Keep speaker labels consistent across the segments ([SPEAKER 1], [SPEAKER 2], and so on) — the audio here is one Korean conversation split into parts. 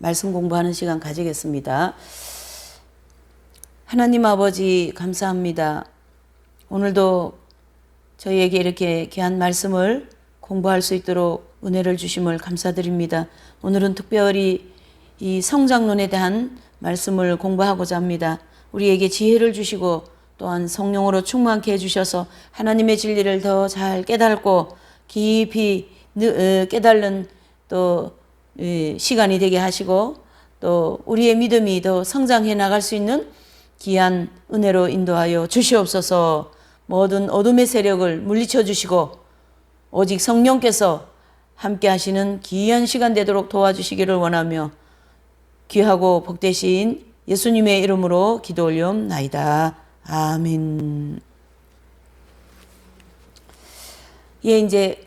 [SPEAKER 1] 말씀 공부하는 시간 가지겠습니다. 하나님 아버지 감사합니다. 오늘도 저희에게 이렇게 귀한 말씀을 공부할 수 있도록 은혜를 주심을 감사드립니다. 오늘은 특별히 이 성장론에 대한 말씀을 공부하고자 합니다. 우리에게 지혜를 주시고 또한 성령으로 충만케 해주셔서 하나님의 진리를 더 잘 깨닫고 깊이 깨달는 또 시간이 되게 하시고 또 우리의 믿음이 더 성장해 나갈 수 있는 귀한 은혜로 인도하여 주시옵소서. 모든 어둠의 세력을 물리쳐 주시고 오직 성령께서 함께 하시는 귀한 시간 되도록 도와주시기를 원하며 귀하고 복되신 예수님의 이름으로 기도 올리옵나이다. 아멘. 예, 이제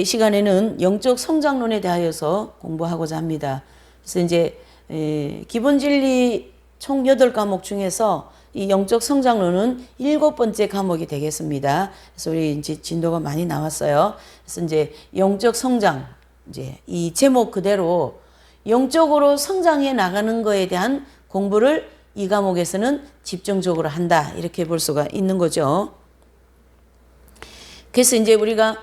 [SPEAKER 1] 시간에는 영적 성장론에 대하여서 공부하고자 합니다. 그래서 이제 기본 진리 총 8과목 중에서 이 영적 성장론은 7번째 과목이 되겠습니다. 그래서 우리 이제 진도가 많이 나왔어요. 그래서 이제 영적 성장, 이제 이 제목 그대로 영적으로 성장해 나가는 거에 대한 공부를 이 과목에서는 집중적으로 한다. 이렇게 볼 수가 있는 거죠. 그래서 이제 우리가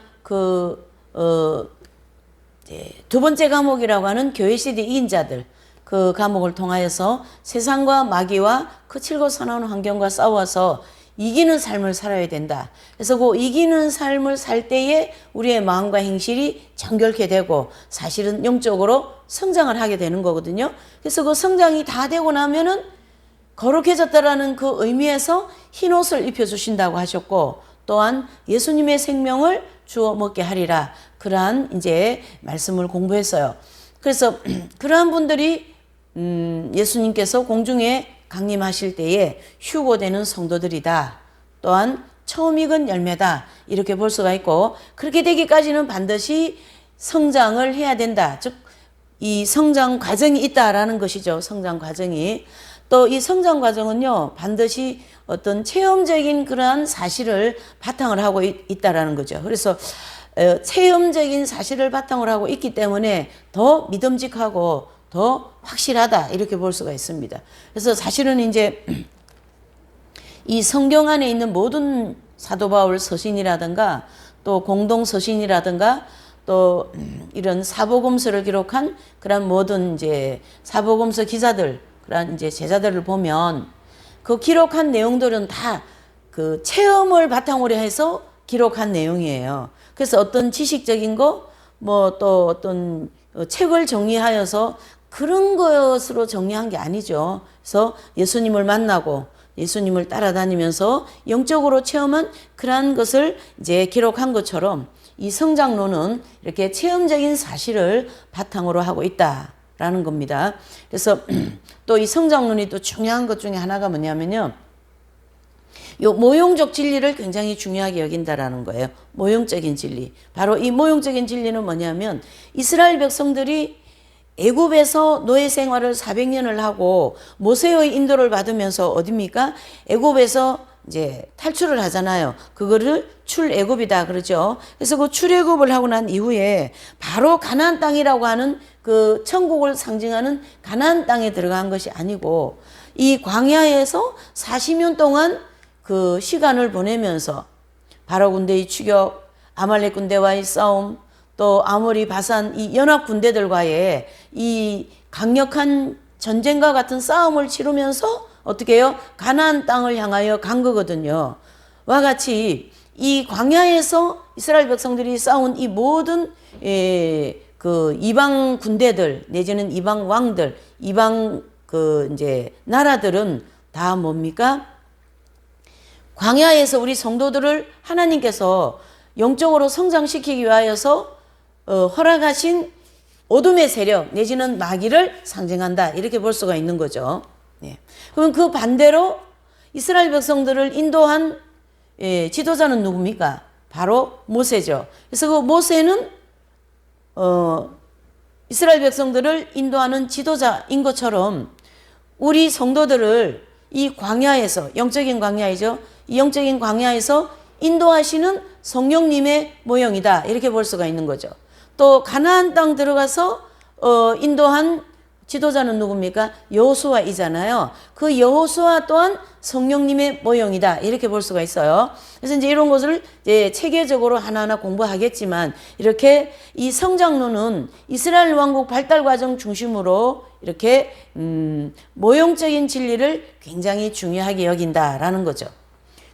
[SPEAKER 1] 두 번째 과목이라고 하는 교회 시대 이인자들, 그 과목을 통하여서 세상과 마귀와 거칠고 사나운 환경과 싸워서 이기는 삶을 살아야 된다. 그래서 그 이기는 삶을 살 때에 우리의 마음과 행실이 정결케 되고 사실은 영적으로 성장을 하게 되는 거거든요. 그래서 그 성장이 다 되고 나면은 거룩해졌다라는 그 의미에서 흰 옷을 입혀주신다고 하셨고 또한 예수님의 생명을 주어 먹게 하리라. 그러한 이제 말씀을 공부했어요. 그래서 그러한 분들이 예수님께서 공중에 강림하실 때에 휴고되는 성도들이다. 또한 처음 익은 열매다. 이렇게 볼 수가 있고 그렇게 되기까지는 반드시 성장을 해야 된다. 즉 이 성장 과정이 있다라는 것이죠. 성장 과정이. 또 이 성장 과정은요 반드시 어떤 체험적인 그러한 사실을 바탕을 하고 있다라는 거죠. 그래서 체험적인 사실을 바탕으로 하고 있기 때문에 더 믿음직하고 더 확실하다 이렇게 볼 수가 있습니다. 그래서 사실은 이제 이 성경 안에 있는 모든 사도 바울 서신이라든가 또 공동 서신이라든가 또 이런 사복음서를 기록한 그런 모든 이제 사복음서 기자들 그런 이제 제자들을 보면 그 기록한 내용들은 다 그 체험을 바탕으로 해서 기록한 내용이에요. 그래서 어떤 지식적인 거, 뭐 또 어떤 책을 정리하여서 그런 것으로 정리한 게 아니죠. 그래서 예수님을 만나고 예수님을 따라다니면서 영적으로 체험한 그러한 것을 이제 기록한 것처럼 이 성장론은 이렇게 체험적인 사실을 바탕으로 하고 있다라는 겁니다. 그래서 또 이 성장론이 또 중요한 것 중에 하나가 뭐냐면요. 요 모용적 진리를 굉장히 중요하게 여긴다라는 거예요. 모용적인 진리. 바로 이 모용적인 진리는 뭐냐면 이스라엘 백성들이 애굽에서 노예 생활을 400년을 하고 모세의 인도를 받으면서 어디입니까? 애굽에서 이제 탈출을 하잖아요. 그거를 출애굽이다 그러죠. 그래서 그 출애굽을 하고 난 이후에 바로 가나안 땅이라고 하는 그 천국을 상징하는 가나안 땅에 들어간 것이 아니고 이 광야에서 40년 동안 그 시간을 보내면서 바로 군대의 추격, 아말렉 군대와의 싸움, 또 아모리, 바산 이 연합 군대들과의 이 강력한 전쟁과 같은 싸움을 치르면서 어떻게 해요? 가나안 땅을 향하여 간 거거든요. 와 같이 이 광야에서 이스라엘 백성들이 싸운 이 모든 그 이방 군대들 내지는 이방 왕들, 이방 그 이제 나라들은 다 뭡니까? 광야에서 우리 성도들을 하나님께서 영적으로 성장시키기 위하여서 허락하신 어둠의 세력 내지는 마귀를 상징한다. 이렇게 볼 수가 있는 거죠. 네. 그럼 그 반대로 이스라엘 백성들을 인도한 지도자는 누굽니까? 바로 모세죠. 그래서 그 모세는 이스라엘 백성들을 인도하는 지도자인 것처럼 우리 성도들을 이 광야에서 영적인 광야이죠. 이 영적인 광야에서 인도하시는 성령님의 모형이다. 이렇게 볼 수가 있는 거죠. 또 가나안 땅 들어가서 인도한 지도자는 누굽니까? 여호수아이잖아요. 그 여호수아 또한 성령님의 모형이다. 이렇게 볼 수가 있어요. 그래서 이제 이런 것을 이제 체계적으로 하나하나 공부하겠지만, 이렇게 이 성장론은 이스라엘 왕국 발달 과정 중심으로 이렇게 모형적인 진리를 굉장히 중요하게 여긴다라는 거죠.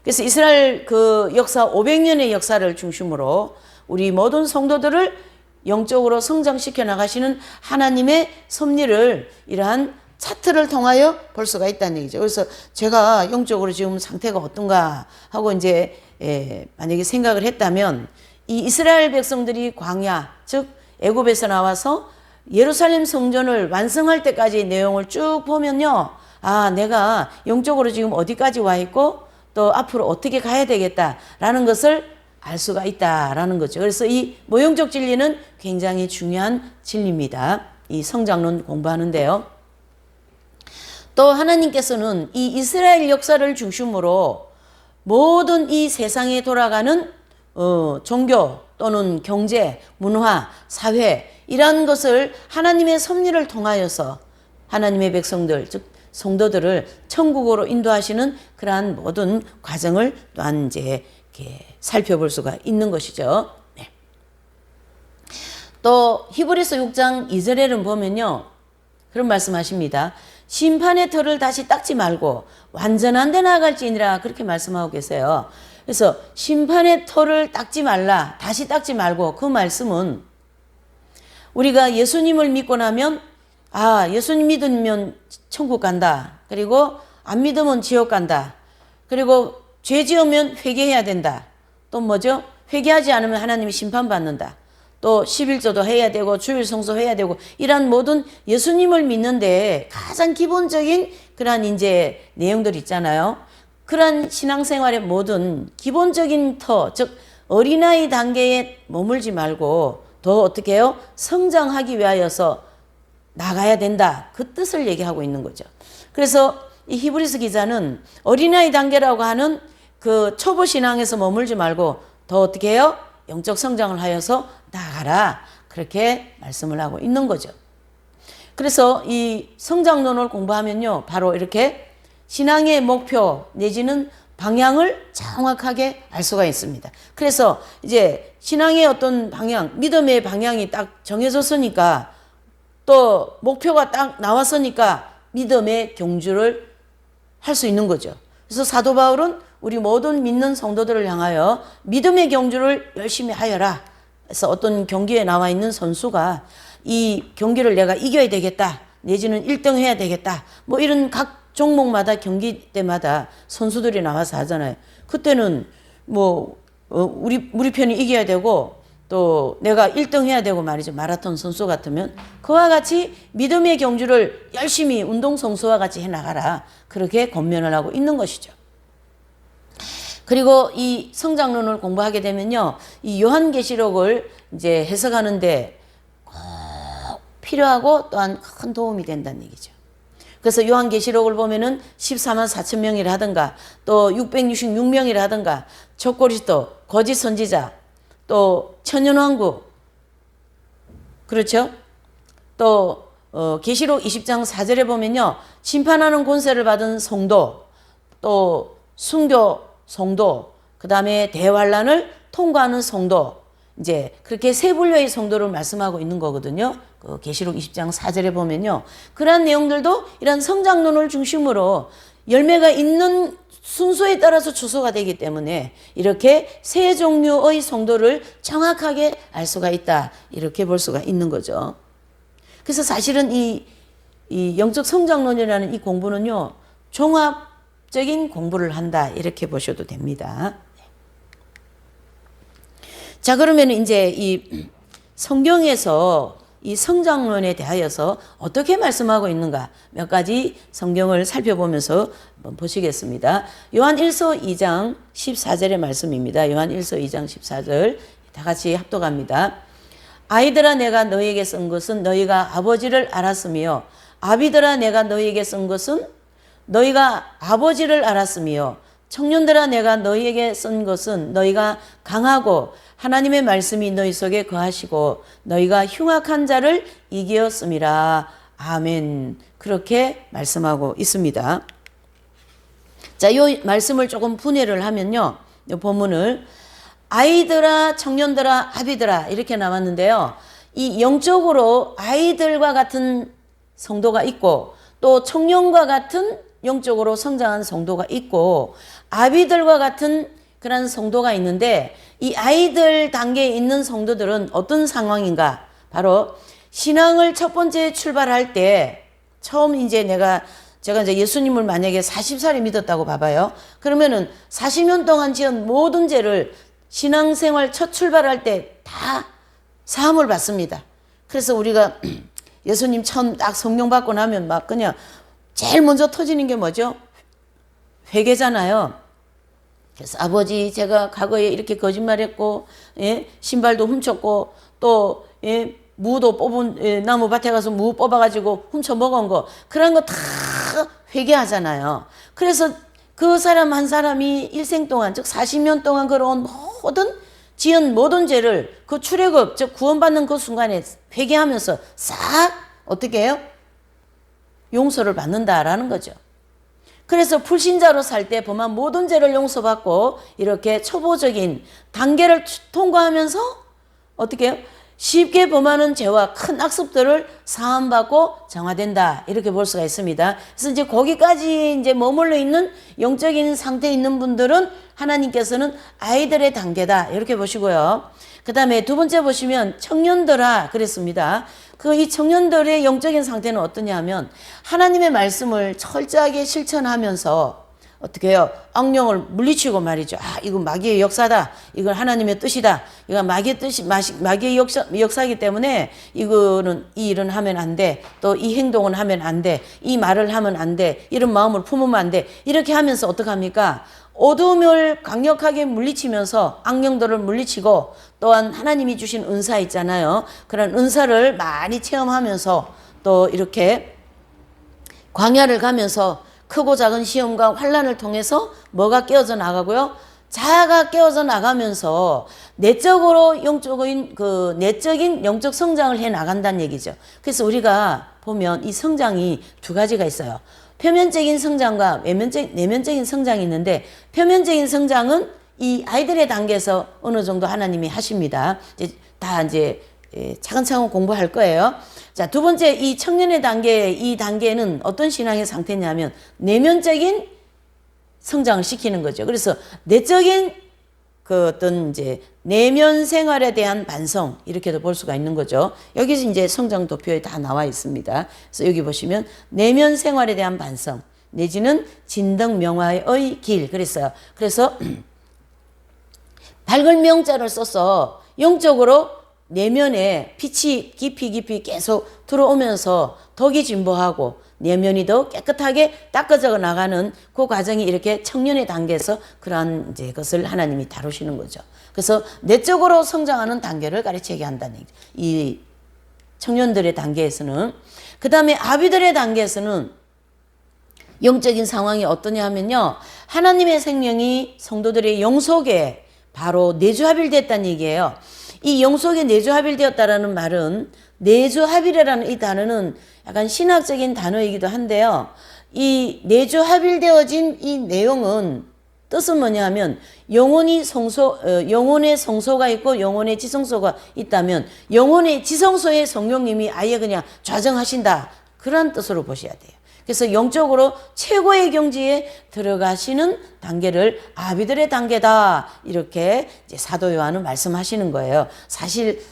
[SPEAKER 1] 그래서 이스라엘 그 역사 500년의 역사를 중심으로 우리 모든 성도들을 영적으로 성장시켜 나가시는 하나님의 섭리를 이러한 차트를 통하여 볼 수가 있다는 얘기죠. 그래서 제가 영적으로 지금 상태가 어떤가 하고 이제 만약에 생각을 했다면, 이 이스라엘 백성들이 광야, 즉 애굽에서 나와서 예루살렘 성전을 완성할 때까지 내용을 쭉 보면요, 아, 내가 영적으로 지금 어디까지 와 있고 또 앞으로 어떻게 가야 되겠다라는 것을 알 수가 있다라는 거죠. 그래서 이 모형적 진리는 굉장히 중요한 진리입니다. 이 성장론 공부하는데요. 또 하나님께서는 이 이스라엘 역사를 중심으로 모든 이 세상에 돌아가는 종교 또는 경제, 문화, 사회, 이러한 것을 하나님의 섭리를 통하여서 하나님의 백성들, 즉 성도들을 천국으로 인도하시는 그러한 모든 과정을 또한 이제 이렇게 살펴볼 수가 있는 것이죠. 네. 또 히브리서 6장 2절에는 보면요, 그런 말씀하십니다. 심판의 털을 다시 닦지 말고 완전한 데 나아갈지니라, 그렇게 말씀하고 계세요. 그래서 심판의 털을 닦지 말라, 다시 닦지 말고, 그 말씀은 우리가 예수님을 믿고 나면, 아, 예수님 믿으면 천국 간다, 그리고 안 믿으면 지옥 간다, 그리고 죄 지으면 회개해야 된다, 또 뭐죠? 회개하지 않으면 하나님이 심판받는다, 또 11조도 해야 되고 주일 성수 해야 되고, 이런 모든 예수님을 믿는데 가장 기본적인 그러한 이제 내용들 있잖아요. 그러한 신앙생활의 모든 기본적인 터, 즉 어린아이 단계에 머물지 말고 더 어떻게 해요? 성장하기 위하여서 나가야 된다, 그 뜻을 얘기하고 있는 거죠. 그래서 이 히브리서 기자는 어린아이 단계라고 하는 그 초보 신앙에서 머물지 말고 더 어떻게 해요? 영적 성장을 하여서 나가라, 그렇게 말씀을 하고 있는 거죠. 그래서 이 성장론을 공부하면요, 바로 이렇게 신앙의 목표 내지는 방향을 정확하게 알 수가 있습니다. 그래서 이제 신앙의 어떤 방향, 믿음의 방향이 딱 정해졌으니까, 또 목표가 딱 나왔으니까 믿음의 경주를 할 수 있는 거죠. 그래서 사도 바울은 우리 모든 믿는 성도들을 향하여 믿음의 경주를 열심히 하여라. 그래서 어떤 경기에 나와 있는 선수가 이 경기를 내가 이겨야 되겠다, 내지는 1등 해야 되겠다, 뭐 이런 각 종목마다 경기 때마다 선수들이 나와서 하잖아요. 그때는 뭐 우리 편이 이겨야 되고 또 내가 1등 해야 되고 말이죠. 마라톤 선수 같으면 그와 같이 믿음의 경주를 열심히 운동선수와 같이 해나가라, 그렇게 권면을 하고 있는 것이죠. 그리고 이 성장론을 공부하게 되면요, 이 요한계시록을 이제 해석하는데 꼭 필요하고 또한 큰 도움이 된다는 얘기죠. 그래서 요한계시록을 보면은 14만 4천 명이라 하든가, 또 666명이라 하든가, 적그리스도, 거짓 선지자, 또 천연왕국, 그렇죠? 또 계시록 20장 4절에 보면요, 심판하는 권세를 받은 성도, 또 순교 성도, 그 다음에 대환란을 통과하는 성도, 이제 그렇게 세 분류의 성도를 말씀하고 있는 거거든요. 그 계시록 20장 4절에 보면요, 그러한 내용들도 이런 성장론을 중심으로 열매가 있는 순서에 따라서 주소가 되기 때문에 이렇게 세 종류의 성도를 정확하게 알 수가 있다, 이렇게 볼 수가 있는 거죠. 그래서 사실은 이 영적 성장론이라는 이 공부는요, 종합적인 공부를 한다, 이렇게 보셔도 됩니다. 자, 그러면 이제 이 성경에서 이 성장론에 대하여서 어떻게 말씀하고 있는가, 몇 가지 성경을 살펴보면서 한번 보시겠습니다. 요한 1서 2장 14절의 말씀입니다. 요한 1서 2장 14절 다 같이 합독합니다. 아이들아, 내가 너희에게 쓴 것은 너희가 아버지를 알았으며, 아비들아, 내가 너희에게 쓴 것은 너희가 아버지를 알았으며, 청년들아, 내가 너희에게 쓴 것은 너희가 강하고 하나님의 말씀이 너희 속에 거하시고 너희가 흉악한 자를 이기었음이라. 아멘. 그렇게 말씀하고 있습니다. 자, 이 말씀을 조금 분해를 하면요. 이 본문을 아이들아, 청년들아, 아비들아 이렇게 나왔는데요. 이 영적으로 아이들과 같은 성도가 있고 또 청년과 같은 영적으로 성장한 성도가 있고 아비들과 같은 그런 성도가 있는데 이 아이들 단계에 있는 성도들은 어떤 상황인가? 바로 신앙을 첫 번째 출발할 때 처음 이제 제가 이제 예수님을 만약에 40살에 믿었다고 봐봐요. 그러면은 40년 동안 지은 모든 죄를 신앙생활 첫 출발할 때 다 사함을 받습니다. 그래서 우리가 예수님 처음 딱 성령 받고 나면 막 그냥 제일 먼저 터지는 게 뭐죠? 회개잖아요. 그래서 아버지 제가 과거에 이렇게 거짓말했고 신발도 훔쳤고 또 무도 뽑은 나무밭에 가서 무 뽑아가지고 훔쳐 먹은 거 그런 거 다 회개하잖아요. 그래서 그 사람 한 사람이 일생 동안 즉 40년 동안 걸어온 지은 모든 죄를 그 출애굽 즉 구원받는 그 순간에 회개하면서 싹 어떻게 해요? 용서를 받는다라는 거죠. 그래서 불신자로 살 때 범한 모든 죄를 용서받고 이렇게 초보적인 단계를 통과하면서 어떻게 해요? 쉽게 범하는 죄와 큰 악습들을 사함받고 정화된다. 이렇게 볼 수가 있습니다. 그래서 이제 거기까지 이제 머물러 있는 영적인 상태에 있는 분들은 하나님께서는 아이들의 단계다. 이렇게 보시고요. 그 다음에 두 번째 보시면 청년들아 그랬습니다. 이 청년들의 영적인 상태는 어떠냐 하면 하나님의 말씀을 철저하게 실천하면서 어떻게 해요? 악령을 물리치고 말이죠. 이건 마귀의 역사다. 이건 하나님의 뜻이다. 이건 마귀의 뜻이, 마귀의 역사이기 때문에 이거는 이 일은 하면 안 돼. 또 이 행동은 하면 안 돼. 이 말을 하면 안 돼. 이런 마음을 품으면 안 돼. 이렇게 하면서 어떡합니까? 어둠을 강력하게 물리치면서 악령들을 물리치고 또한 하나님이 주신 은사 있잖아요. 그런 은사를 많이 체험하면서 또 이렇게 광야를 가면서 크고 작은 시험과 환난을 통해서 뭐가 깨어져 나가고요? 자아가 깨어져 나가면서 내적으로 내적인 영적 성장을 해 나간다는 얘기죠. 그래서 우리가 보면 이 성장이 두 가지가 있어요. 표면적인 성장과 내면적인 성장이 있는데 표면적인 성장은 이 아이들의 단계에서 어느 정도 하나님이 하십니다. 이제 차근차근 공부할 거예요. 자, 두 번째 이 청년의 단계, 이 단계는 어떤 신앙의 상태냐면 내면적인 성장을 시키는 거죠. 그래서 내적인 어떤 이제 내면 생활에 대한 반성 이렇게도 볼 수가 있는 거죠. 여기서 이제 성장 도표에 다 나와 있습니다. 그래서 여기 보시면 내면 생활에 대한 반성 내지는 진덕 명화의 길 그랬어요. 그래서 밝은 명자를 써서 영적으로 내면에 빛이 깊이 계속 들어오면서 덕이 진보하고 내면이 더 깨끗하게 닦아져 나가는 그 과정이 이렇게 청년의 단계에서 그러한 이제 것을 하나님이 다루시는 거죠. 그래서 내적으로 성장하는 단계를 가르치게 한다는 얘기죠. 이 청년들의 단계에서는. 그 다음에 아비들의 단계에서는 영적인 상황이 어떠냐 하면요. 하나님의 생명이 성도들의 영 속에 바로 내주합일됐다는 얘기예요. 이 영 속에 내주합일되었다라는 말은 내주합일이라는 이 단어는 약간 신학적인 단어이기도 한데요. 이 내주합일되어진 이 내용은 뜻은 뭐냐 하면 영혼의 성소가 있고 영혼의 지성소가 있다면 영혼의 지성소에 성령님이 아예 그냥 좌정하신다. 그런 뜻으로 보셔야 돼요. 그래서 영적으로 최고의 경지에 들어가시는 단계를 아비들의 단계다. 이렇게 이제 사도 요한은 말씀하시는 거예요. 사실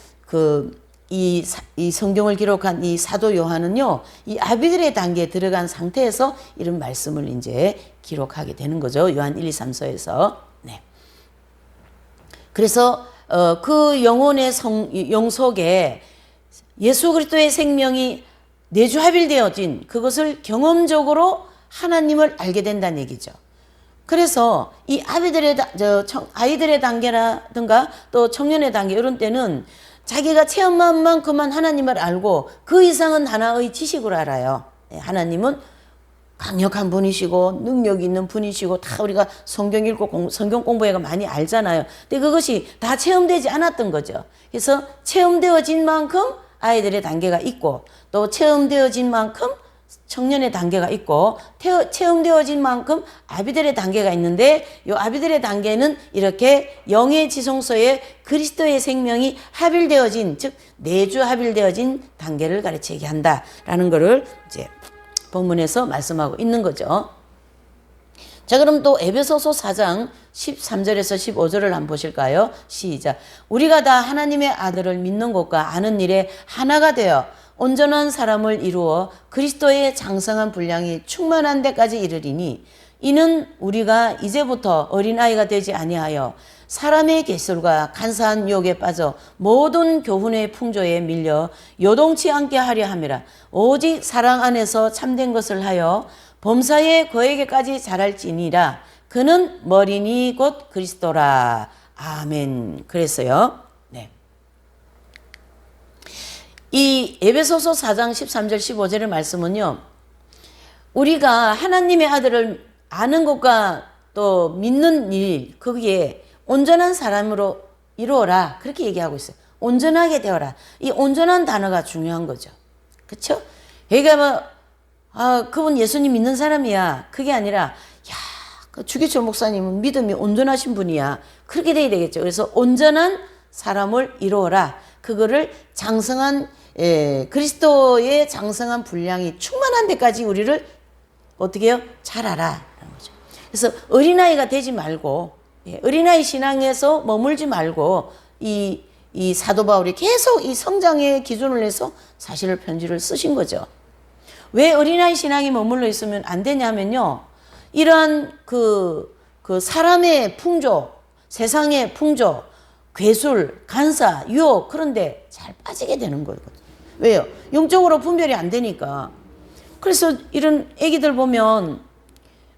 [SPEAKER 1] 이 성경을 기록한 이 사도 요한은요, 이 아비들의 단계에 들어간 상태에서 이런 말씀을 이제 기록하게 되는 거죠. 요한 1, 2, 3서에서. 네. 그래서 그 영혼의 영 속에 예수 그리스도의 생명이 내주합일되어진 그것을 경험적으로 하나님을 알게 된다는 얘기죠. 그래서 이 아이들의 단계라든가 또 청년의 단계 이런 때는 자기가 체험한 만큼만 하나님을 알고 그 이상은 하나의 지식으로 알아요. 하나님은 강력한 분이시고 능력 있는 분이시고 다 우리가 성경 읽고 성경 공부해가 많이 알잖아요. 근데 그것이 다 체험되지 않았던 거죠. 그래서 체험되어진 만큼 아이들의 단계가 있고 또 체험되어진 만큼 청년의 단계가 있고 체험되어진 만큼 아비들의 단계가 있는데 이 아비들의 단계는 이렇게 영의 지성소에 그리스도의 생명이 합일되어진 즉 내주 합일되어진 단계를 가르치게 한다라는 것을 이제 본문에서 말씀하고 있는 거죠. 자, 그럼 또 에베소서 4장 13절에서 15절을 한번 보실까요? 시작. 우리가 다 하나님의 아들을 믿는 것과 아는 일에 하나가 되어 온전한 사람을 이루어 그리스도의 장성한 분량이 충만한 데까지 이르리니 이는 우리가 이제부터 어린아이가 되지 아니하여 사람의 계술과 간사한 유혹에 빠져 모든 교훈의 풍조에 밀려 요동치 않게 하려 함이라. 오직 사랑 안에서 참된 것을 하여 범사에 그에게까지 자랄지니라. 그는 머리니 곧 그리스도라. 아멘. 그랬어요. 네. 이 에베소서 4장 13절 15절의 말씀은요. 우리가 하나님의 아들을 아는 것과 또 믿는 일 거기에 온전한 사람으로 이루어라. 그렇게 얘기하고 있어요. 온전하게 되어라. 이 온전한 단어가 중요한 거죠. 그렇죠? 그러니까 뭐 그분 예수님 믿는 사람이야. 그게 아니라 야, 그 주기철 목사님은 믿음이 온전하신 분이야. 그렇게 돼야 되겠죠. 그래서 온전한 사람을 이루어라. 그거를 장성한 그리스도의 장성한 분량이 충만한 데까지 우리를 어떻게 해요? 잘 알아. 거죠. 그래서 어린아이가 되지 말고 어린아이 신앙에서 머물지 말고 이 사도 바울이 계속 이 성장의 기준을 해서 사실 편지를 쓰신 거죠. 왜 어린아이 신앙이 머물러 있으면 안 되냐면요. 이러한 그 사람의 풍조, 세상의 풍조, 괴술, 간사, 유혹 그런데 잘 빠지게 되는 거거든요. 왜요? 영적으로 분별이 안 되니까. 그래서 이런 애기들 보면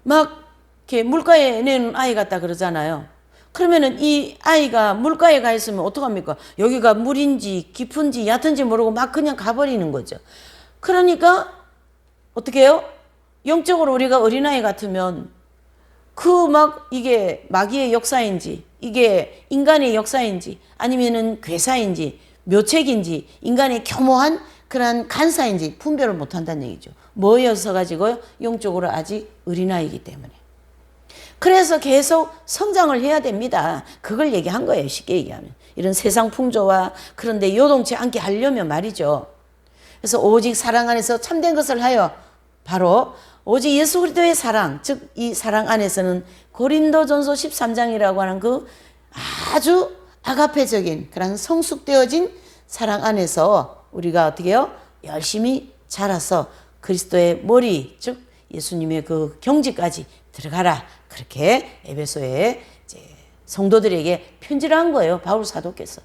[SPEAKER 1] 막 이렇게 물가에 내는 아이 같다 그러잖아요. 그러면은 이 아이가 물가에 가 있으면 어떡합니까? 여기가 물인지 깊은지 얕은지 모르고 막 그냥 가버리는 거죠. 그러니까 어떻게 해요? 영적으로 우리가 어린아이 같으면 그 막 이게 마귀의 역사인지 이게 인간의 역사인지 아니면은 괴사인지 묘책인지 인간의 겸허한 그런 간사인지 분별을 못한다는 얘기죠. 뭐여서 가지고요? 영적으로 아직 어린아이이기 때문에. 그래서 계속 성장을 해야 됩니다. 그걸 얘기한 거예요. 쉽게 얘기하면. 이런 세상 풍조와 그런데 요동치 않게 하려면 말이죠. 그래서 오직 사랑 안에서 참된 것을 하여 바로 오직 예수 그리스도의 사랑, 즉 이 사랑 안에서는 고린도전서 13장이라고 하는 그 아주 아가페적인 그런 성숙되어진 사랑 안에서 우리가 어떻게 해요? 열심히 자라서 그리스도의 머리, 즉 예수님의 그 경지까지 들어가라. 그렇게 에베소에 이제 성도들에게 편지를 한 거예요. 바울 사도께서.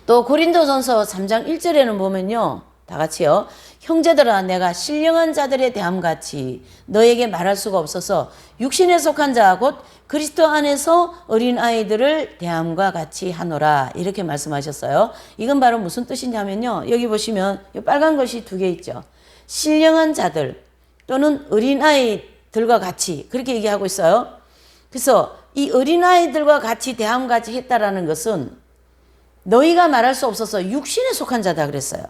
[SPEAKER 1] 또 고린도전서 3장 1절에는 보면요. 다 같이요. 형제들아 내가 신령한 자들에 대함같이 너에게 말할 수가 없어서 육신에 속한 자 곧 그리스도 안에서 어린아이들을 대함과 같이 하노라. 이렇게 말씀하셨어요. 이건 바로 무슨 뜻이냐면요. 여기 보시면 이 빨간 것이 두 개 있죠. 신령한 자들 또는 어린아이들과 같이 그렇게 얘기하고 있어요. 그래서 이 어린아이들과 같이 대함같이 했다라는 것은 너희가 말할 수 없어서 육신에 속한 자다 그랬어요.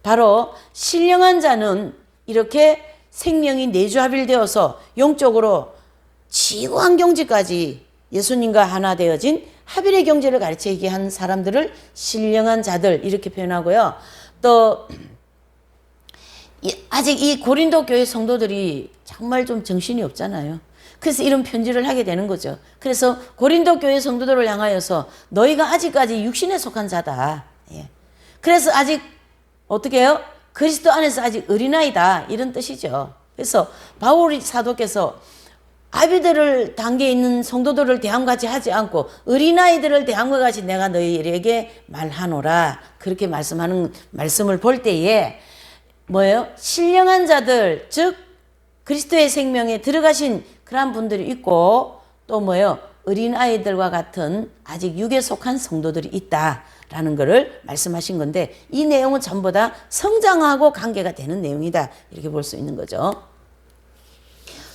[SPEAKER 1] 바로 신령한 자는 이렇게 생명이 내주합일되어서 영적으로 지구한 경지까지 예수님과 하나 되어진 합일의 경제를 가르치게 한 사람들을 신령한 자들 이렇게 표현하고요. 또 아직 이 고린도 교회 성도들이 정말 좀 정신이 없잖아요. 그래서 이런 편지를 하게 되는 거죠. 그래서 고린도 교회 성도들을 향하여서 너희가 아직까지 육신에 속한 자다. 그래서 아직 어떻게 해요? 그리스도 안에서 아직 어린아이다. 이런 뜻이죠. 그래서 바울 사도께서 아비들을 단계에 있는 성도들을 대함같이 하지 않고 어린아이들을 대함과 같이 내가 너희에게 말하노라. 그렇게 말씀하는 말씀을 볼 때에 뭐예요? 신령한 자들, 즉 그리스도의 생명에 들어가신 그런 분들이 있고 또 뭐예요? 어린아이들과 같은 아직 육에 속한 성도들이 있다라는 라는 것을 말씀하신 건데 이 내용은 전부 다 성장하고 관계가 되는 내용이다. 이렇게 볼 수 있는 거죠.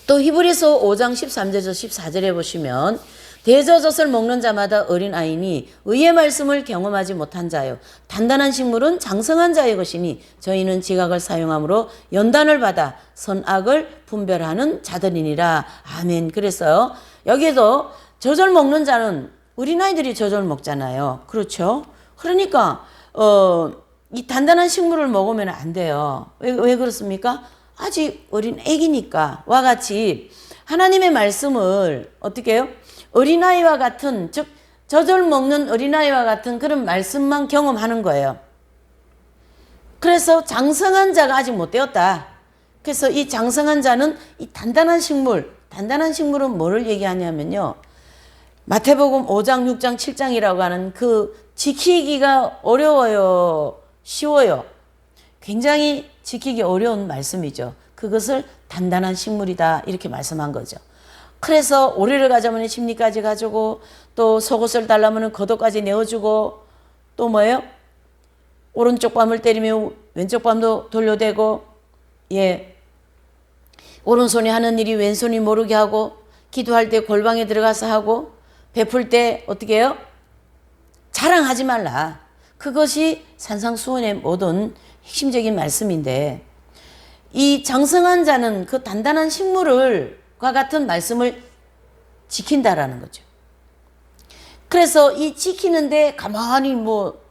[SPEAKER 1] 또 히브리서 5장 13절에서 14절에 보시면 대저젖을 먹는 자마다 어린아이니 의의 말씀을 경험하지 못한 자요 단단한 식물은 장성한 자의 것이니 저희는 지각을 사용함으로 연단을 받아 선악을 분별하는 자들이니라. 아멘. 그래서 여기에도 저절 먹는 자는 어린아이들이 저절 먹잖아요. 그렇죠? 그러니까 이 단단한 식물을 먹으면 안 돼요. 왜 그렇습니까? 아직 어린 애기니까. 와 같이 하나님의 말씀을 어떻게 해요? 어린아이와 같은, 즉 저절 먹는 어린아이와 같은 그런 말씀만 경험하는 거예요. 그래서 장성한 자가 아직 못 되었다. 그래서 이 장성한 자는 이 단단한 식물은 뭐를 얘기하냐면요. 마태복음 5장, 6장, 7장이라고 하는 그 지키기가 어려워요? 쉬워요? 굉장히 지키기 어려운 말씀이죠. 그것을 단단한 식물이다. 이렇게 말씀한 거죠. 그래서 오리를 가져오면 심리까지 가지고 또 속옷을 달라면 겉옷까지 내어주고 또 뭐예요? 오른쪽 뺨을 때리면 왼쪽 뺨도 돌려대고 오른손이 하는 일이 왼손이 모르게 하고 기도할 때 골방에 들어가서 하고 베풀 때 어떻게 해요? 자랑하지 말라. 그것이 산상수훈의 모든 핵심적인 말씀인데 이 장성한 자는 그 단단한 식물과 같은 말씀을 지킨다라는 거죠. 그래서 이 지키는데 가만히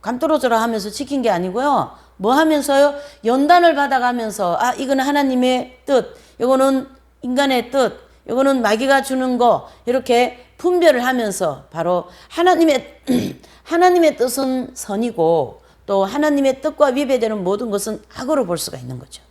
[SPEAKER 1] 감떨어져라 하면서 지킨 게 아니고요. 뭐 하면서요? 연단을 받아가면서 이거는 하나님의 뜻, 이거는 인간의 뜻, 이거는 마귀가 주는 거 이렇게 분별을 하면서 바로 하나님의 뜻은 선이고 또 하나님의 뜻과 위배되는 모든 것은 악으로 볼 수가 있는 거죠.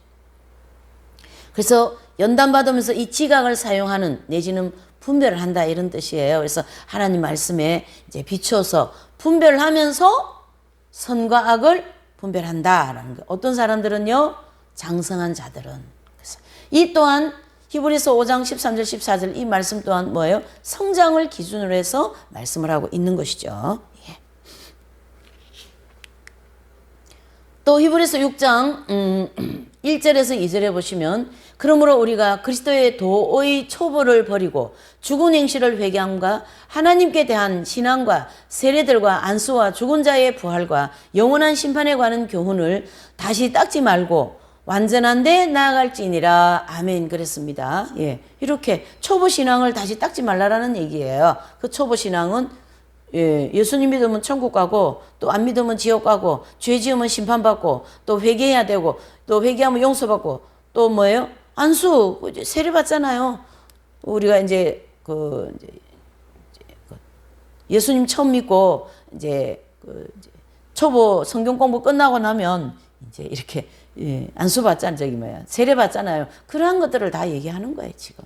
[SPEAKER 1] 그래서 연단받으면서 이 지각을 사용하는 내지는 분별을 한다 이런 뜻이에요. 그래서 하나님 말씀에 이제 비추어서 분별을 하면서 선과 악을 분별한다라는 거. 어떤 사람들은요, 장성한 자들은. 그래서 이 또한 히브리서 5장 13절 14절 이 말씀 또한 뭐예요? 성장을 기준으로 해서 말씀을 하고 있는 것이죠. 또 히브리서 6장 1절에서 2절에 보시면 그러므로 우리가 그리스도의 도의 초보를 버리고 죽은 행실을 회개함과 하나님께 대한 신앙과 세례들과 안수와 죽은 자의 부활과 영원한 심판에 관한 교훈을 다시 닦지 말고 완전한 데 나아갈지니라. 아멘. 그랬습니다. 이렇게 초보 신앙을 다시 닦지 말라라는 얘기예요. 그 초보 신앙은 예수님 믿으면 천국 가고 또 안 믿으면 지옥 가고 죄 지으면 심판받고 또 회개해야 되고 또 회개하면 용서받고 또 뭐예요? 안수 세례 받잖아요. 우리가 이제 예수님 처음 믿고 이제 초보 성경 공부 끝나고 나면 이제 이렇게 안수 받잖아요. 세례 받잖아요. 그러한 것들을 다 얘기하는 거예요, 지금.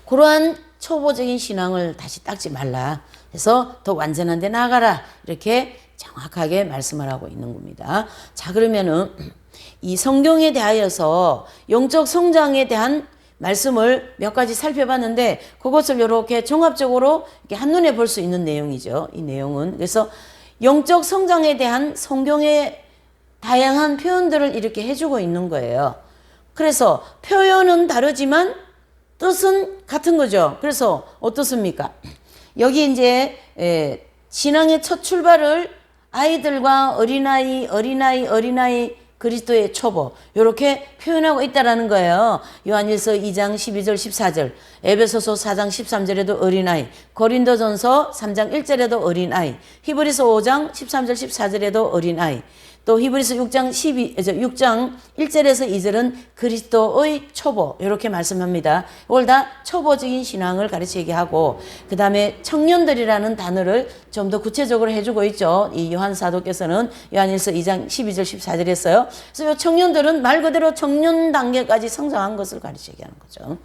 [SPEAKER 1] 그러한 초보적인 신앙을 다시 닦지 말라. 그래서 더 완전한 데 나가라. 이렇게 정확하게 말씀을 하고 있는 겁니다. 자, 그러면은 이 성경에 대하여서 영적 성장에 대한 말씀을 몇 가지 살펴봤는데 그것을 이렇게 종합적으로 이렇게 한눈에 볼 수 있는 내용이죠. 이 내용은. 그래서 영적 성장에 대한 성경의 다양한 표현들을 이렇게 해주고 있는 거예요. 그래서 표현은 다르지만 뜻은 같은 거죠. 그래서 어떻습니까? 여기 이제 신앙의 첫 출발을 아이들과 어린아이 그리스도의 초보 이렇게 표현하고 있다라는 거예요. 요한일서 2장 12절 14절, 에베소서 4장 13절에도 어린아이, 고린도전서 3장 1절에도 어린아이, 히브리서 5장 13절 14절에도 어린아이, 또 히브리서 6장 1절에서 2절은 그리스도의 초보 이렇게 말씀합니다. 이걸 다 초보적인 신앙을 가르치게 하고 그 다음에 청년들이라는 단어를 좀 더 구체적으로 해주고 있죠. 이 요한 사도께서는 요한일서 2장 12절 14절 했어요. 그래서 이 청년들은 말 그대로 청년 단계까지 성장한 것을 가르치게 하는 거죠.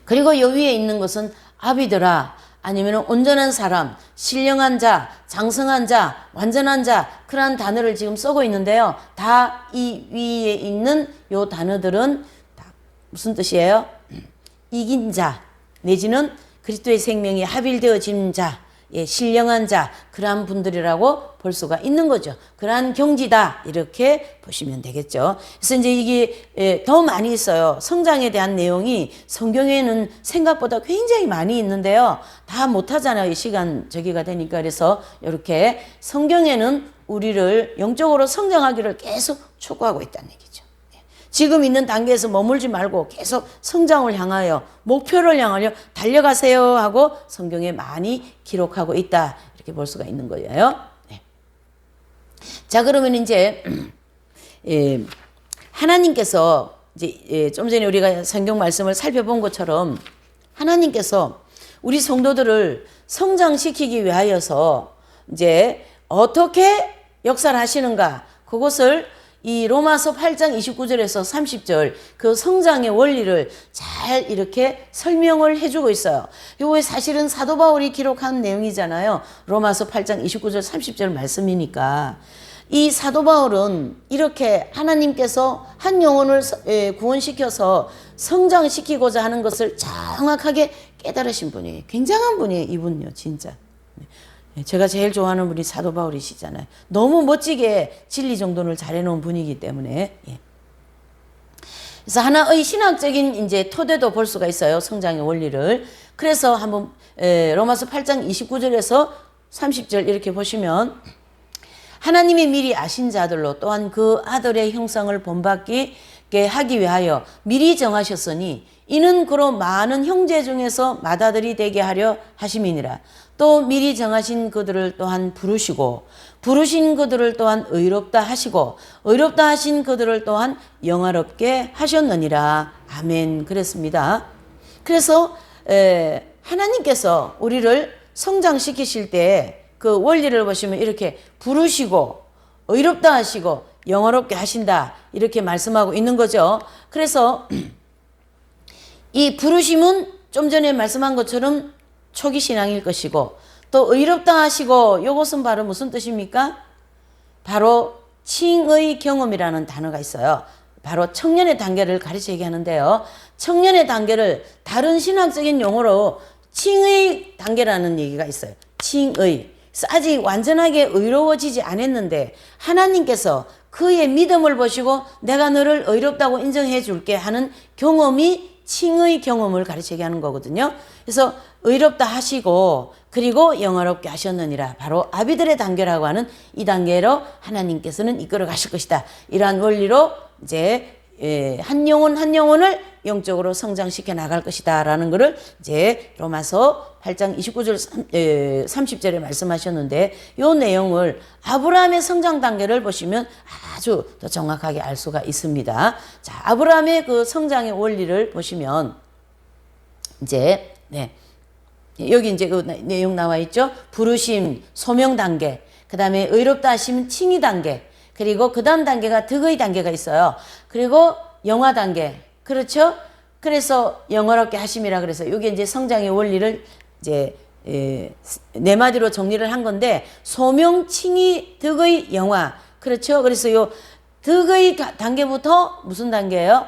[SPEAKER 1] 그리고 요 위에 있는 것은 아비들아 아니면 온전한 사람, 신령한 자, 장성한 자, 완전한 자 그러한 단어를 지금 쓰고 있는데요. 다 이 위에 있는 요 단어들은 다 무슨 뜻이에요? 이긴 자 내지는 그리스도의 생명이 합일되어진 자 예, 신령한 자, 그러한 분들이라고 볼 수가 있는 거죠. 그러한 경지다, 이렇게 보시면 되겠죠. 그래서 이제 이게 더 많이 있어요. 성장에 대한 내용이 성경에는 생각보다 굉장히 많이 있는데요. 다 못하잖아요. 이 시간 저기가 되니까. 그래서 이렇게 성경에는 우리를 영적으로 성장하기를 계속 촉구하고 있다는 얘기죠. 지금 있는 단계에서 머물지 말고 계속 성장을 향하여, 목표를 향하여 달려가세요 하고 성경에 많이 기록하고 있다, 이렇게 볼 수가 있는 거예요. 네. 자, 그러면 이제 하나님께서 이제 좀 전에 우리가 성경 말씀을 살펴본 것처럼 하나님께서 우리 성도들을 성장시키기 위하여서 이제 어떻게 역사를 하시는가, 그것을 이 로마서 8장 29절에서 30절 그 성장의 원리를 잘 이렇게 설명을 해주고 있어요. 이거 사실은 사도 바울이 기록한 내용이잖아요. 로마서 8장 29절 30절 말씀이니까. 이 사도 바울은 이렇게 하나님께서 한 영혼을 구원시켜서 성장시키고자 하는 것을 정확하게 깨달으신 분이에요. 굉장한 분이에요, 이분요, 진짜. 제가 제일 좋아하는 분이 사도 바울이시잖아요. 너무 멋지게 진리 정돈을 잘해놓은 분이기 때문에. 그래서 하나의 신학적인 이제 토대도 볼 수가 있어요, 성장의 원리를. 그래서 한번 로마서 8장 29절에서 30절 이렇게 보시면, 하나님이 미리 아신 자들로 또한 그 아들의 형상을 본받게 하기 위하여 미리 정하셨으니 이는 그로 많은 형제 중에서 맏아들이 되게 하려 하심이니라. 또 미리 정하신 그들을 또한 부르시고 부르신 그들을 또한 의롭다 하시고 의롭다 하신 그들을 또한 영화롭게 하셨느니라. 아멘. 그랬습니다. 그래서 하나님께서 우리를 성장시키실 때 그 원리를 보시면 이렇게 부르시고 의롭다 하시고 영화롭게 하신다, 이렇게 말씀하고 있는 거죠. 그래서 이 부르심은 좀 전에 말씀한 것처럼 초기 신앙일 것이고, 또 의롭다 하시고 이것은 바로 무슨 뜻입니까? 바로 칭의 경험이라는 단어가 있어요. 바로 청년의 단계를 가르치게 하는데요. 청년의 단계를 다른 신학적인 용어로 칭의 단계라는 얘기가 있어요. 칭의. 그래서 아직 완전하게 의로워지지 않았는데 하나님께서 그의 믿음을 보시고 내가 너를 의롭다고 인정해 줄게 하는 경험이 칭의 경험을 가르치게 하는 거거든요. 그래서 의롭다 하시고 그리고 영화롭게 하셨느니라. 바로 아비들의 단계라고 하는 이 단계로 하나님께서는 이끌어 가실 것이다. 이러한 원리로 이제 한 영혼 한 영혼을 영적으로 성장시켜 나갈 것이다 라는 것을 이제 로마서 8장 29절 30절에 말씀하셨는데, 이 내용을 아브라함의 성장 단계를 보시면 아주 더 정확하게 알 수가 있습니다. 자, 아브라함의 그 성장의 원리를 보시면 이제 여기 이제 그 내용 나와 있죠. 부르심, 소명 단계, 그 다음에 의롭다 하심 칭의 단계, 그리고 그 다음 단계가 덕의 단계가 있어요. 그리고 영화 단계. 그렇죠? 그래서 영화롭게 하심이라 그래서 여기 이제 성장의 원리를 이제 네 마디로 정리를 한 건데, 소명, 칭의, 덕의, 영화. 그렇죠? 그래서 요 덕의 단계부터 무슨 단계예요?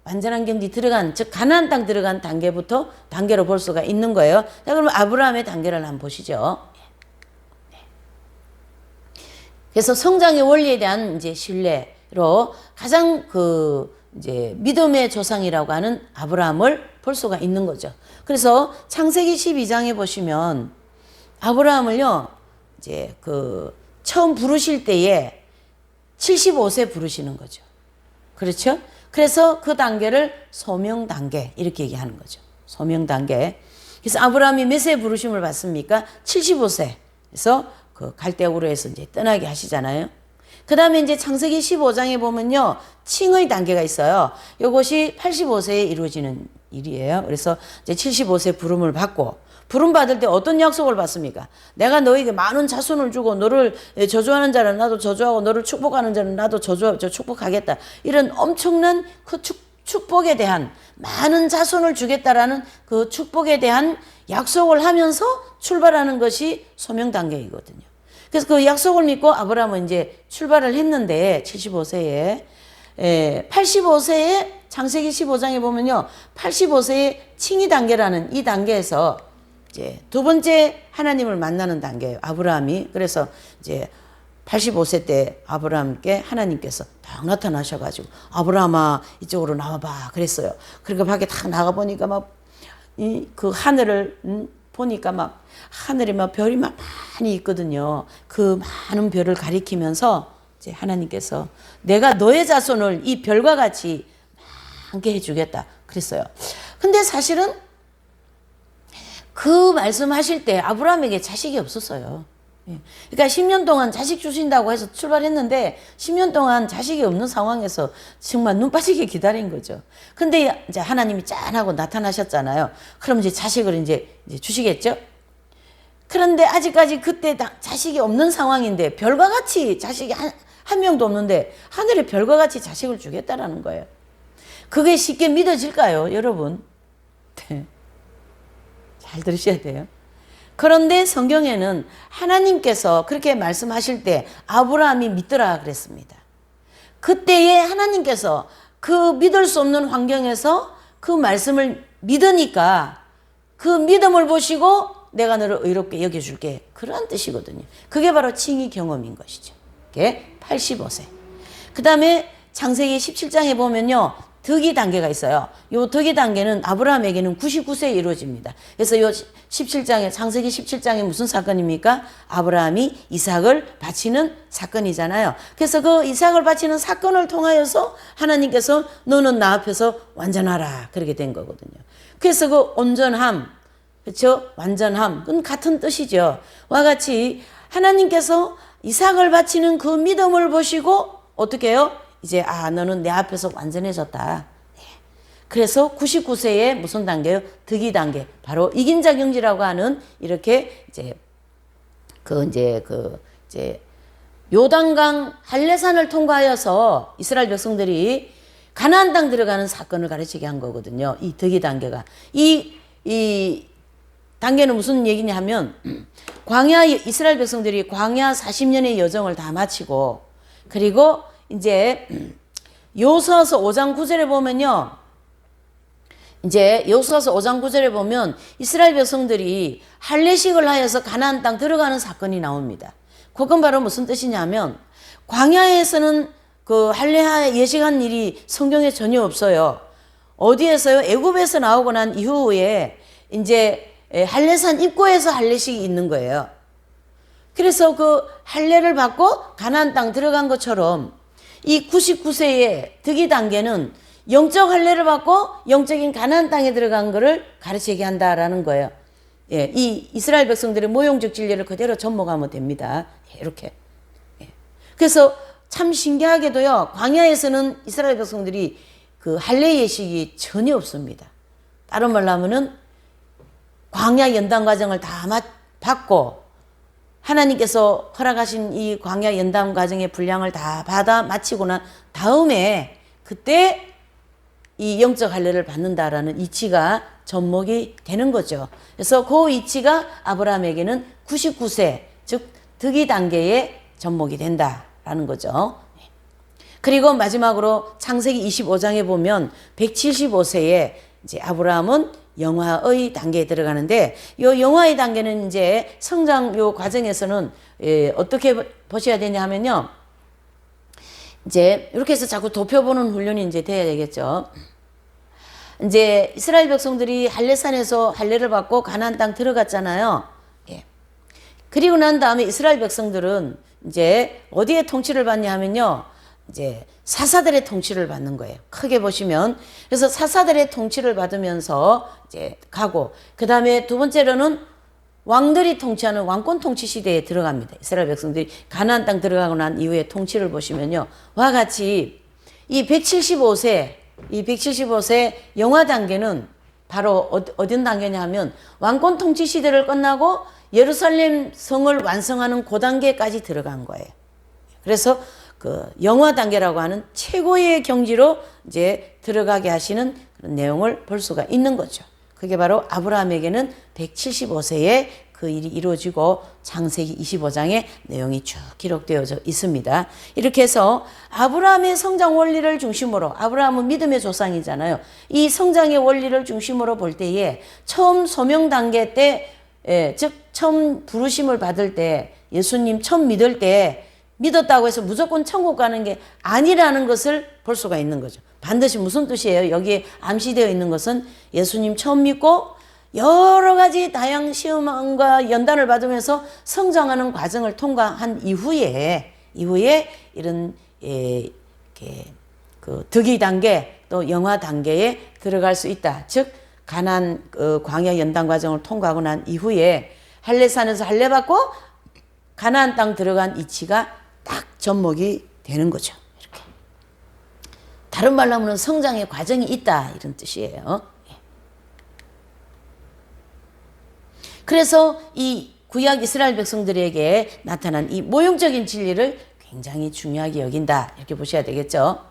[SPEAKER 1] 완전한 경지 들어간, 즉 가나안 땅 들어간 단계부터 단계로 볼 수가 있는 거예요. 자, 그러면 아브라함의 단계를 한번 보시죠. 그래서 성장의 원리에 대한 이제 신뢰로 가장 이제 믿음의 조상이라고 하는 아브라함을 볼 수가 있는 거죠. 그래서 창세기 12장에 보시면 아브라함을요, 이제 처음 부르실 때에 75세 부르시는 거죠. 그렇죠? 그래서 그 단계를 소명 단계 이렇게 얘기하는 거죠. 소명 단계. 그래서 아브라함이 몇 세 부르심을 받습니까? 75세. 그래서 갈대우로 해서 이제 떠나게 하시잖아요. 그 다음에 이제 창세기 15장에 보면요, 칭의 단계가 있어요. 이것이 85세에 이루어지는 일이에요. 그래서 이제 75세 부름을 받고, 부름 받을 때 어떤 약속을 받습니까? 내가 너에게 많은 자손을 주고 너를 저주하는 자는 나도 저주하고 너를 축복하는 자는 나도 축복하겠다. 이런 엄청난 그 축복에 대한, 많은 자손을 주겠다라는 그 축복에 대한 약속을 하면서 출발하는 것이 소명 단계이거든요. 그래서 그 약속을 믿고 아브라함은 이제 출발을 했는데 75세에 85세에 창세기 15장에 보면요, 85세의 칭의 단계라는 이 단계에서 이제 두 번째 하나님을 만나는 단계예요. 아브라함이. 그래서 이제 85세 때 아브라함께 하나님께서 딱 나타나셔가지고 아브라함아 이쪽으로 나와봐 그랬어요. 그러니까 밖에 딱 나가보니까 막 그 하늘을 보니까 막 하늘에 막 별이 막 많이 있거든요. 그 많은 별을 가리키면서 이제 하나님께서 내가 너의 자손을 이 별과 같이 많게 해주겠다 그랬어요. 근데 사실은 그 말씀하실 때 아브라함에게 자식이 없었어요. 그러니까 10년 동안 자식 주신다고 해서 출발했는데 10년 동안 자식이 없는 상황에서 정말 눈 빠지게 기다린 거죠. 근데 이제 하나님이 짠하고 나타나셨잖아요. 그럼 이제 자식을 이제 주시겠죠? 그런데 아직까지 그때 자식이 없는 상황인데 별과 같이 자식이 한 명도 없는데 하늘에 별과 같이 자식을 주겠다라는 거예요. 그게 쉽게 믿어질까요, 여러분? 네. 잘 들으셔야 돼요. 그런데 성경에는 하나님께서 그렇게 말씀하실 때 아브라함이 믿더라 그랬습니다. 그때에 하나님께서 그 믿을 수 없는 환경에서 그 말씀을 믿으니까 그 믿음을 보시고 내가 너를 의롭게 여겨줄게. 그러한 뜻이거든요. 그게 바로 칭의 경험인 것이죠. 그게 85세. 그 다음에 창세기 17장에 보면요. 득이 단계가 있어요. 요 득이 단계는 아브라함에게는 99세에 이루어집니다. 그래서 요 17장에, 창세기 17장에 무슨 사건입니까? 아브라함이 이삭을 바치는 사건이잖아요. 그래서 그 이삭을 바치는 사건을 통하여서 하나님께서 너는 나 앞에서 완전하라. 그렇게 된 거거든요. 그래서 그 온전함, 그렇죠? 완전함, 그건 같은 뜻이죠. 와 같이 하나님께서 이삭을 바치는 그 믿음을 보시고 어떻게 해요? 이제 너는 내 앞에서 완전해졌다. 그래서 99세에 무슨 단계요? 득이 단계. 바로 이긴 자 경지라고 하는 이렇게 이제 요단강 할례산을 통과하여서 이스라엘 백성들이 가나안 땅 들어가는 사건을 가르치게 한 거거든요. 이 득이 단계가. 이 단계는 무슨 얘기냐 하면 이스라엘 백성들이 광야 40년의 여정을 다 마치고 그리고 이제 여호수아서 5장 9절에 보면요. 이제 여호수아서 5장 9절에 보면 이스라엘 백성들이 할례식을 하여서 가나안 땅 들어가는 사건이 나옵니다. 그건 바로 무슨 뜻이냐면 광야에서는 그 할례 예식한 일이 성경에 전혀 없어요. 어디에서요? 애굽에서 나오고 난 이후에 이제 할례산 입구에서 할례식이 있는 거예요. 그래서 그 할례를 받고 가나안 땅 들어간 것처럼 이 99세의 득이 단계는 영적 할례를 받고 영적인 가나안 땅에 들어간 것을 가르치게 한다라는 거예요. 예, 이 이스라엘 백성들의 모형적 진리를 그대로 접목하면 됩니다. 이렇게. 예. 그래서 참 신기하게도요. 광야에서는 이스라엘 백성들이 그 할례 예식이 전혀 없습니다. 다른 말로 하면은 광야 연단 과정을 다 받고 하나님께서 허락하신 이 광야 연단 과정의 분량을 다 받아 마치고 난 다음에 그때 이 영적 할례를 받는다라는 이치가 접목이 되는 거죠. 그래서 그 이치가 아브라함에게는 99세, 즉 득이 단계에 접목이 된다라는 거죠. 그리고 마지막으로 창세기 25장에 보면 175세에 이제 아브라함은 영화의 단계에 들어가는데 이 영화의 단계는 이제 성장 요 과정에서는 어떻게 보셔야 되냐 하면요. 이제 이렇게 해서 자꾸 도표보는 훈련이 이제 돼야 되겠죠. 이제 이스라엘 백성들이 할례산에서 할례를 받고 가나안 땅 들어갔잖아요. 예. 그리고 난 다음에 이스라엘 백성들은 이제 어디에 통치를 받냐 하면요. 이제 사사들의 통치를 받는 거예요. 크게 보시면. 그래서 사사들의 통치를 받으면서 이제 가고, 그 다음에 두 번째로는 왕들이 통치하는 왕권 통치 시대에 들어갑니다. 이스라엘 백성들이 가나안 땅 들어가고 난 이후에 통치를 보시면요. 와 같이 이 175세 영화 단계는 바로 어떤 단계냐 하면 왕권 통치 시대를 끝나고 예루살렘 성을 완성하는 그 단계까지 들어간 거예요. 그래서 그 영화 단계라고 하는 최고의 경지로 이제 들어가게 하시는 그런 내용을 볼 수가 있는 거죠. 그게 바로 아브라함에게는 175세에 그 일이 이루어지고 창세기 25장에 내용이 쭉 기록되어져 있습니다. 이렇게 해서 아브라함의 성장 원리를 중심으로, 아브라함은 믿음의 조상이잖아요. 이 성장의 원리를 중심으로 볼 때에 처음 소명 단계 때 예, 즉 처음 부르심을 받을 때 예수님 처음 믿을 때 믿었다고 해서 무조건 천국 가는 게 아니라는 것을 볼 수가 있는 거죠. 반드시 무슨 뜻이에요? 여기에 암시되어 있는 것은 예수님 처음 믿고 여러 가지 다양한 시험과 연단을 받으면서 성장하는 과정을 통과한 이후에 이런 그 득의 단계 또 영화 단계에 들어갈 수 있다. 즉 가나안 광야 연단 과정을 통과하고 난 이후에 할례산에서 할례 받고 가나안 땅 들어간 이치가 딱 접목이 되는 거죠. 이렇게. 다른 말로 하면 성장의 과정이 있다 이런 뜻이에요. 그래서 이 구약 이스라엘 백성들에게 나타난 이 모형적인 진리를 굉장히 중요하게 여긴다 이렇게 보셔야 되겠죠.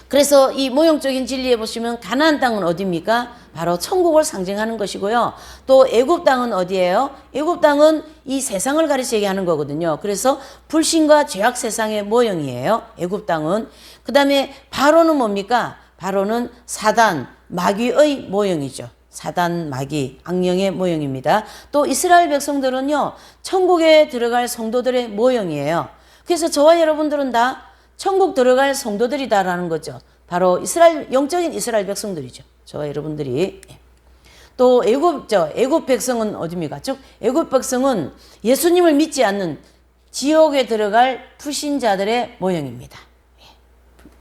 [SPEAKER 1] 그래서 이 모형적인 진리에 보시면 가나안 땅은 어디입니까? 바로 천국을 상징하는 것이고요. 또 애굽 땅은 어디예요? 애굽 땅은 이 세상을 가리키게 하는 거거든요. 그래서 불신과 죄악 세상의 모형이에요. 애굽 땅은. 그 다음에 바로는 뭡니까? 바로는 사단, 마귀의 모형이죠. 사단, 마귀, 악령의 모형입니다. 또 이스라엘 백성들은요, 천국에 들어갈 성도들의 모형이에요. 그래서 저와 여러분들은 다 천국 들어갈 성도들이다라는 거죠. 바로 영적인 이스라엘 백성들이죠. 저와 여러분들이. 또 애굽 백성은 어디입니까? 즉 애굽 백성은 예수님을 믿지 않는 지옥에 들어갈 불신자들의 모형입니다.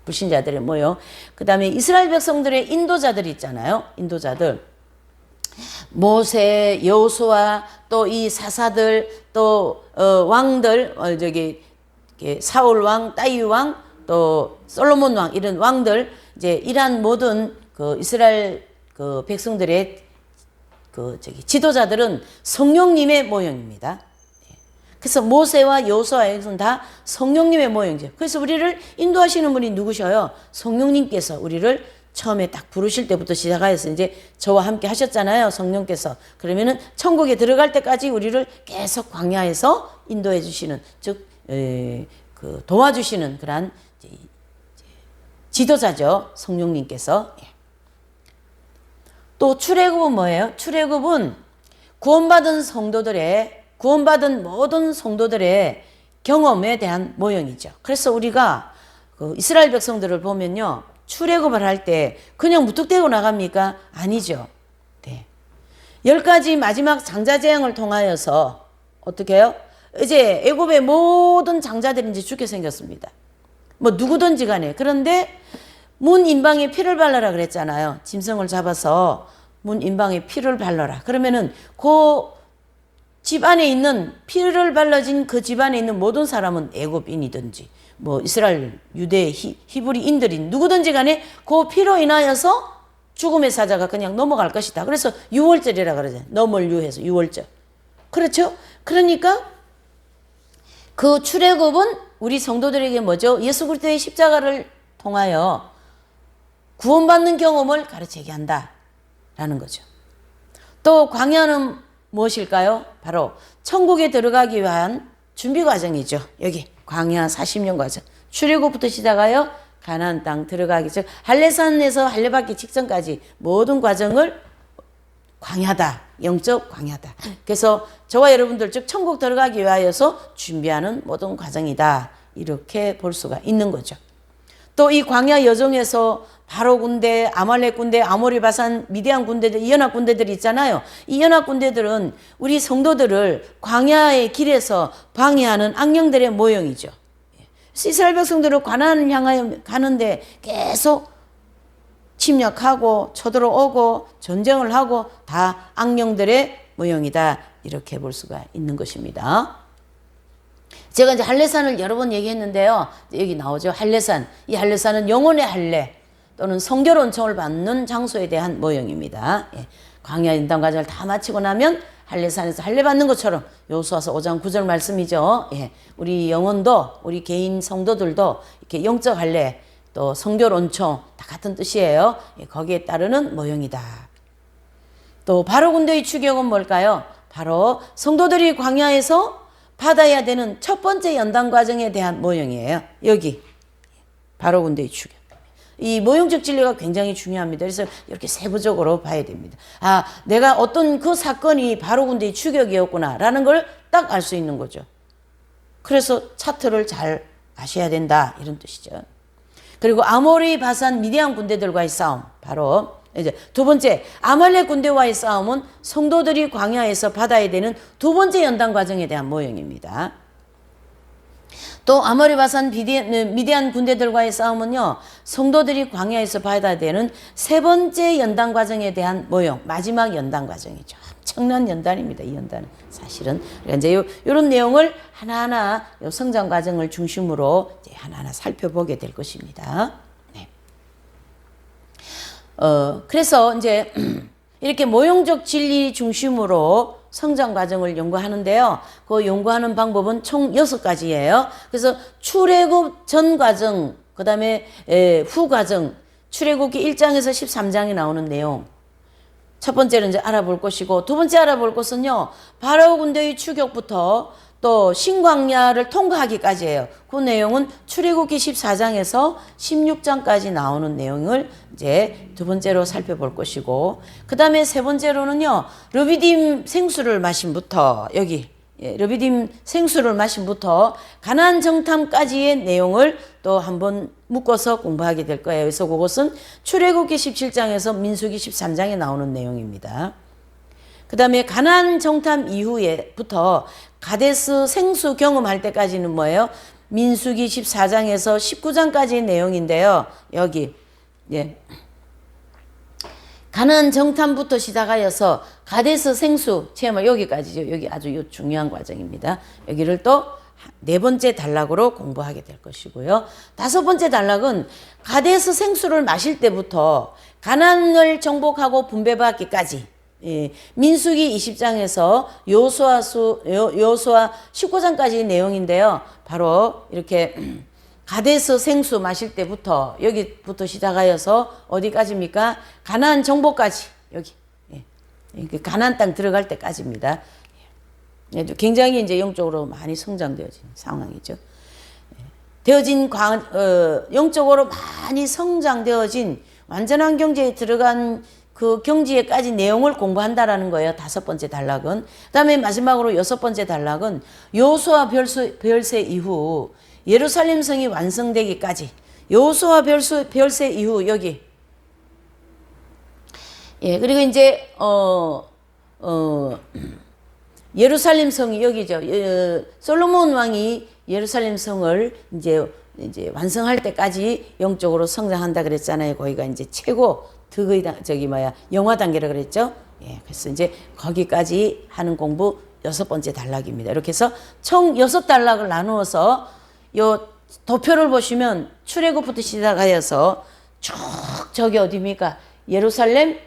[SPEAKER 1] 불신자들의 모형. 그 다음에 이스라엘 백성들의 인도자들이 있잖아요. 인도자들. 모세, 여호수아, 또 이 사사들, 또 왕들, 사울 왕, 다윗 왕, 또 솔로몬 왕 이런 왕들 이제 이러한 모든 그 이스라엘 그 백성들의 지도자들은 성령님의 모형입니다. 그래서 모세와 여호수아에서는 다 성령님의 모형이죠. 그래서 우리를 인도하시는 분이 누구셔요? 성령님께서 우리를 처음에 딱 부르실 때부터 시작하여서 이제 저와 함께 하셨잖아요. 성령께서. 그러면은 천국에 들어갈 때까지 우리를 계속 광야에서 인도해 주시는, 즉 도와주시는 그러한 지도자죠. 성령님께서. 또 출애굽은 뭐예요? 출애굽은 구원받은 모든 성도들의 경험에 대한 모형이죠. 그래서 우리가 그 이스라엘 백성들을 보면요. 출애굽을 할 때 그냥 무턱대고 나갑니까? 아니죠. 네. 10가지 마지막 장자 재앙을 통하여서 어떻게 해요? 이제 애굽의 모든 장자들이 이제 죽게 생겼습니다. 뭐 누구든지 간에. 그런데 문 인방에 피를 발라라 그랬잖아요. 짐승을 잡아서 문 인방에 피를 발라라. 그러면은 그 집안에 있는 피를 발라진 그 집안에 있는 모든 사람은 애굽인이든지 뭐 이스라엘, 유대, 히브리인들인 누구든지 간에 그 피로 인하여서 죽음의 사자가 그냥 넘어갈 것이다. 그래서 유월절이라 그러잖아요. 넘을유해서 유월절. 그렇죠? 그러니까 그 출애굽은 우리 성도들에게 뭐죠? 예수 그리스도의 십자가를 통하여 구원받는 경험을 가르치게 한다라는 거죠. 또 광야는 무엇일까요? 바로 천국에 들어가기 위한 준비 과정이죠. 여기 광야 40년 과정. 출애굽부터 시작하여 가나안 땅 들어가기 즉 할례산에서 할례받기 직전까지 모든 과정을 광야다. 영적 광야다. 그래서 저와 여러분들 즉 천국 들어가기 위하여서 준비하는 모든 과정이다. 이렇게 볼 수가 있는 거죠. 또 이 광야 여정에서 바로 군대, 아말렉 군대, 아모리 바산, 미디안 군대들, 이 연합 군대들이 있잖아요. 이 연합 군대들은 우리 성도들을 광야의 길에서 방해하는 악령들의 모형이죠. 이스라엘 백성들은 가나안을 향하여 가는데 계속 침략하고 쳐들어오고 전쟁을 하고 다 악령들의 모형이다. 이렇게 볼 수가 있는 것입니다. 제가 이제 할례산을 여러 번 얘기했는데요. 여기 나오죠. 할례산. 이 할례산은 영혼의 할례 또는 성결 은총을 받는 장소에 대한 모형입니다. 광야 연단 과정을 다 마치고 나면 할례산에서 할례 받는 것처럼 여호수아서 5장 9절 말씀이죠. 우리 영혼도 우리 개인 성도들도 이렇게 영적 할례 또 성결 은총 다 같은 뜻이에요. 거기에 따르는 모형이다. 또 바로 군대의 추격은 뭘까요? 바로 성도들이 광야에서 받아야 되는 첫 번째 연단 과정에 대한 모형이에요. 여기 바로 군대의 추격. 이 모형적 진리가 굉장히 중요합니다. 그래서 이렇게 세부적으로 봐야 됩니다. 아, 내가 어떤 그 사건이 바로 군대의 추격이었구나라는 걸 딱 알 수 있는 거죠. 그래서 차트를 잘 아셔야 된다 이런 뜻이죠. 그리고 아모리, 바산, 미디안 군대들과의 싸움, 바로 이제 두 번째 아말렉 군대와의 싸움은 성도들이 광야에서 받아야 되는 두 번째 연단 과정에 대한 모형입니다. 또 아모리, 바산, 미디안 군대들과의 싸움은요, 성도들이 광야에서 받아야 되는 세 번째 연단 과정에 대한 모형, 마지막 연단 과정이죠. 엄청난 연단입니다. 이 연단은 사실은. 그러니까 이제 이런 내용을 하나하나 성장 과정을 중심으로 이제 하나하나 살펴보게 될 것입니다. 네. 그래서 이제 이렇게 모형적 진리 중심으로 성장 과정을 연구하는데요. 그 연구하는 방법은 총 6가지예요. 그래서 출애굽 전 과정, 그 다음에 후 과정, 출애굽기 1장에서 13장에 나오는 내용. 첫 번째는 이제 알아볼 것이고, 두 번째 알아볼 것은요, 바로 군대의 추격부터 또 신광야를 통과하기까지예요. 그 내용은 출애굽기 14장에서 16장까지 나오는 내용을 이제 두 번째로 살펴볼 것이고, 그 다음에 세 번째로는요, 르비딤 생수를 마심부터, 여기 르비딤 생수를 마심부터 가나안 정탐까지의 내용을 또 한번 묶어서 공부하게 될 거예요. 그래서 그것은 출애굽기 17장에서 민수기 13장에 나오는 내용입니다. 그 다음에 가나안 정탐 이후에부터 가데스 생수 경험할 때까지는 뭐예요? 민수기 14장에서 19장까지의 내용인데요. 여기 가나안 정탐부터 시작하여서 가데스 생수 체험을 여기까지죠. 여기 아주 중요한 과정입니다. 여기를 또 네 번째 단락으로 공부하게 될 것이고요. 다섯 번째 단락은 가데스 생수를 마실 때부터 가나안을 정복하고 분배받기까지, 민수기 20장에서 여호수아 19장까지 내용인데요. 바로 이렇게 가데스 생수 마실 때부터 여기부터 시작하여서 어디까지입니까? 가나안 정복까지, 여기 가나안 땅 들어갈 때까지입니다. 굉장히 이제 영적으로 많이 성장되어진 상황이죠. 영적으로 많이 성장되어진 완전한 경제에 들어간 그 경지에까지 내용을 공부한다라는 거예요. 다섯 번째 단락은. 그다음에 마지막으로 여섯 번째 단락은 여호수아 별세 이후 예루살렘 성이 완성되기까지, 여호수아 별세 이후 여기. 그리고 이제 예루살렘 성이 여기죠. 솔로몬 왕이 예루살렘 성을 이제 완성할 때까지 영적으로 성장한다 그랬잖아요. 거기가 이제 최고 득의 영화 단계라 그랬죠. 그래서 이제 거기까지 하는 공부 여섯 번째 단락입니다. 이렇게 해서 총 6단락을 나누어서 요 도표를 보시면 출애굽부터 시작하여서 쭉 저기 어디입니까? 예루살렘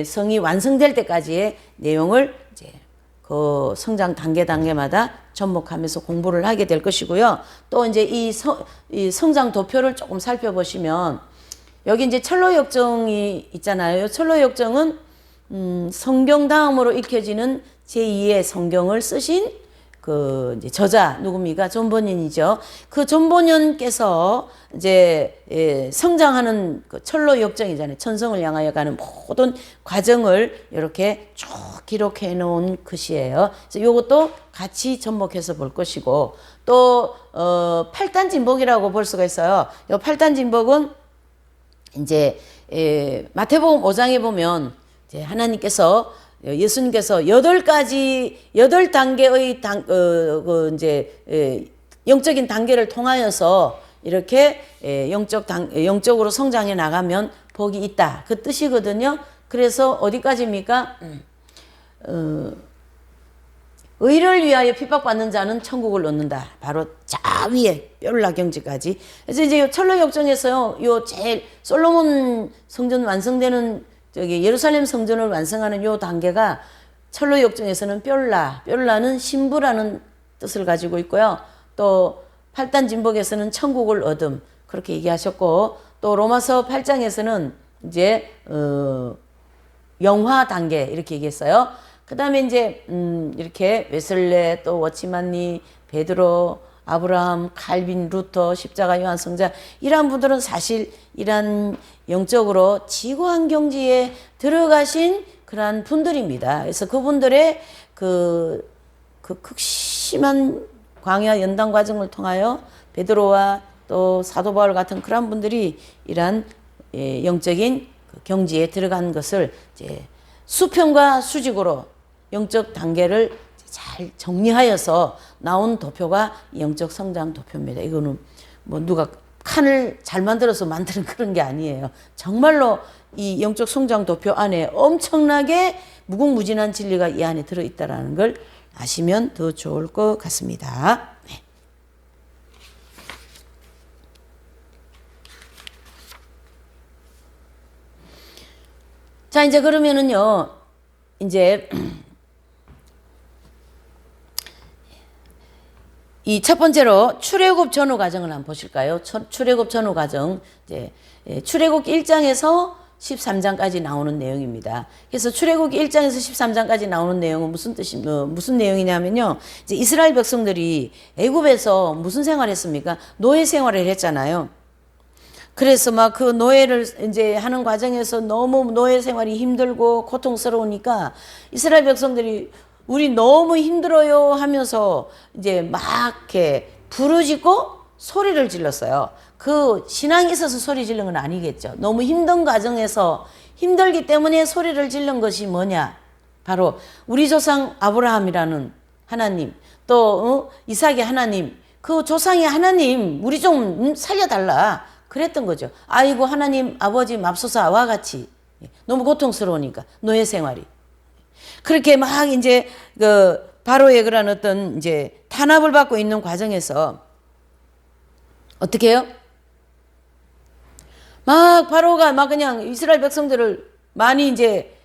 [SPEAKER 1] 성이 완성될 때까지의 내용을 이제 그 성장 단계마다 접목하면서 공부를 하게 될 것이고요. 또 이제 이 성장 도표를 조금 살펴보시면 여기 이제 철로역정이 있잖아요. 철로역정은 성경 다음으로 읽혀지는 제2의 성경을 쓰신 그 이제 저자 누굽니까? 존 버년이죠. 그 존 버년께서 이제 성장하는 그 철로 역정이잖아요. 천성을 향하여 가는 모든 과정을 이렇게 쭉 기록해 놓은 글이에요. 그래서 이것도 같이 접목해서 볼 것이고, 또 8단 진복이라고 볼 수가 있어요. 이 8단 진복은 이제 마태복음 5장에 보면 이제 하나님께서 예수님께서 8단계의 영적인 단계를 통하여서 이렇게 영적으로 성장해 나가면 복이 있다. 그 뜻이거든요. 그래서 어디까지입니까? 의를 위하여 핍박받는 자는 천국을 얻는다. 바로 저 위에 뼈라 경지까지. 그래서 이제 철로역정에서요, 요 제일 솔로몬 성전 완성되는 예루살렘 성전을 완성하는 요 단계가 철로역정에서는 뼈라는 신부라는 뜻을 가지고 있고요. 또 8단 진복에서는 천국을 얻음 그렇게 얘기하셨고, 또 로마서 8장에서는 이제 영화 단계 이렇게 얘기했어요. 그 다음에 이제 이렇게 웨슬레, 또 워치만니, 베드로, 아브라함, 칼빈, 루터, 십자가 요한 성자 이러한 분들은 사실 이러한 영적으로 지구환 경지에 들어가신 그러한 분들입니다. 그래서 그분들의 그 극심한 광야 연단 과정을 통하여 베드로와 또 사도 바울 같은 그런 분들이 이러한 영적인 경지에 들어간 것을 이제 수평과 수직으로 영적 단계를 잘 정리하여서 나온 도표가 영적 성장 도표입니다. 이거는 뭐 누가 칸을 잘 만들어서 만드는 그런 게 아니에요. 정말로 이 영적 성장 도표 안에 엄청나게 무궁무진한 진리가 이 안에 들어있다는 걸 아시면 더 좋을 것 같습니다. 네. 자, 이제 그러면은요, 이제 이 첫 번째로 출애굽 전후 과정을 한번 보실까요? 출애굽 전후 과정, 이제 출애굽 1장에서 13장까지 나오는 내용입니다. 그래서 출애굽 1장에서 13장까지 나오는 내용은 무슨 내용이냐면요. 이제 이스라엘 백성들이 애굽에서 무슨 생활했습니까? 노예 생활을 했잖아요. 그래서 막 그 노예를 이제 하는 과정에서 너무 노예 생활이 힘들고 고통스러우니까 이스라엘 백성들이 우리 너무 힘들어요 하면서 이제 막 이렇게 부르짖고 소리를 질렀어요. 그 신앙이 있어서 소리 지른 건 아니겠죠. 너무 힘든 과정에서 힘들기 때문에 소리를 지른 것이 뭐냐? 바로 우리 조상 아브라함이라는 하나님, 또 이삭의 하나님, 그 조상의 하나님 우리 좀 살려달라 그랬던 거죠. 아이고 하나님 아버지 맙소사와 같이 너무 고통스러우니까 노예 생활이. 그렇게 막 이제 그 바로의 그런 어떤 이제 탄압을 받고 있는 과정에서 어떻게 해요? 막 바로가 막 그냥 이스라엘 백성들을 많이 이제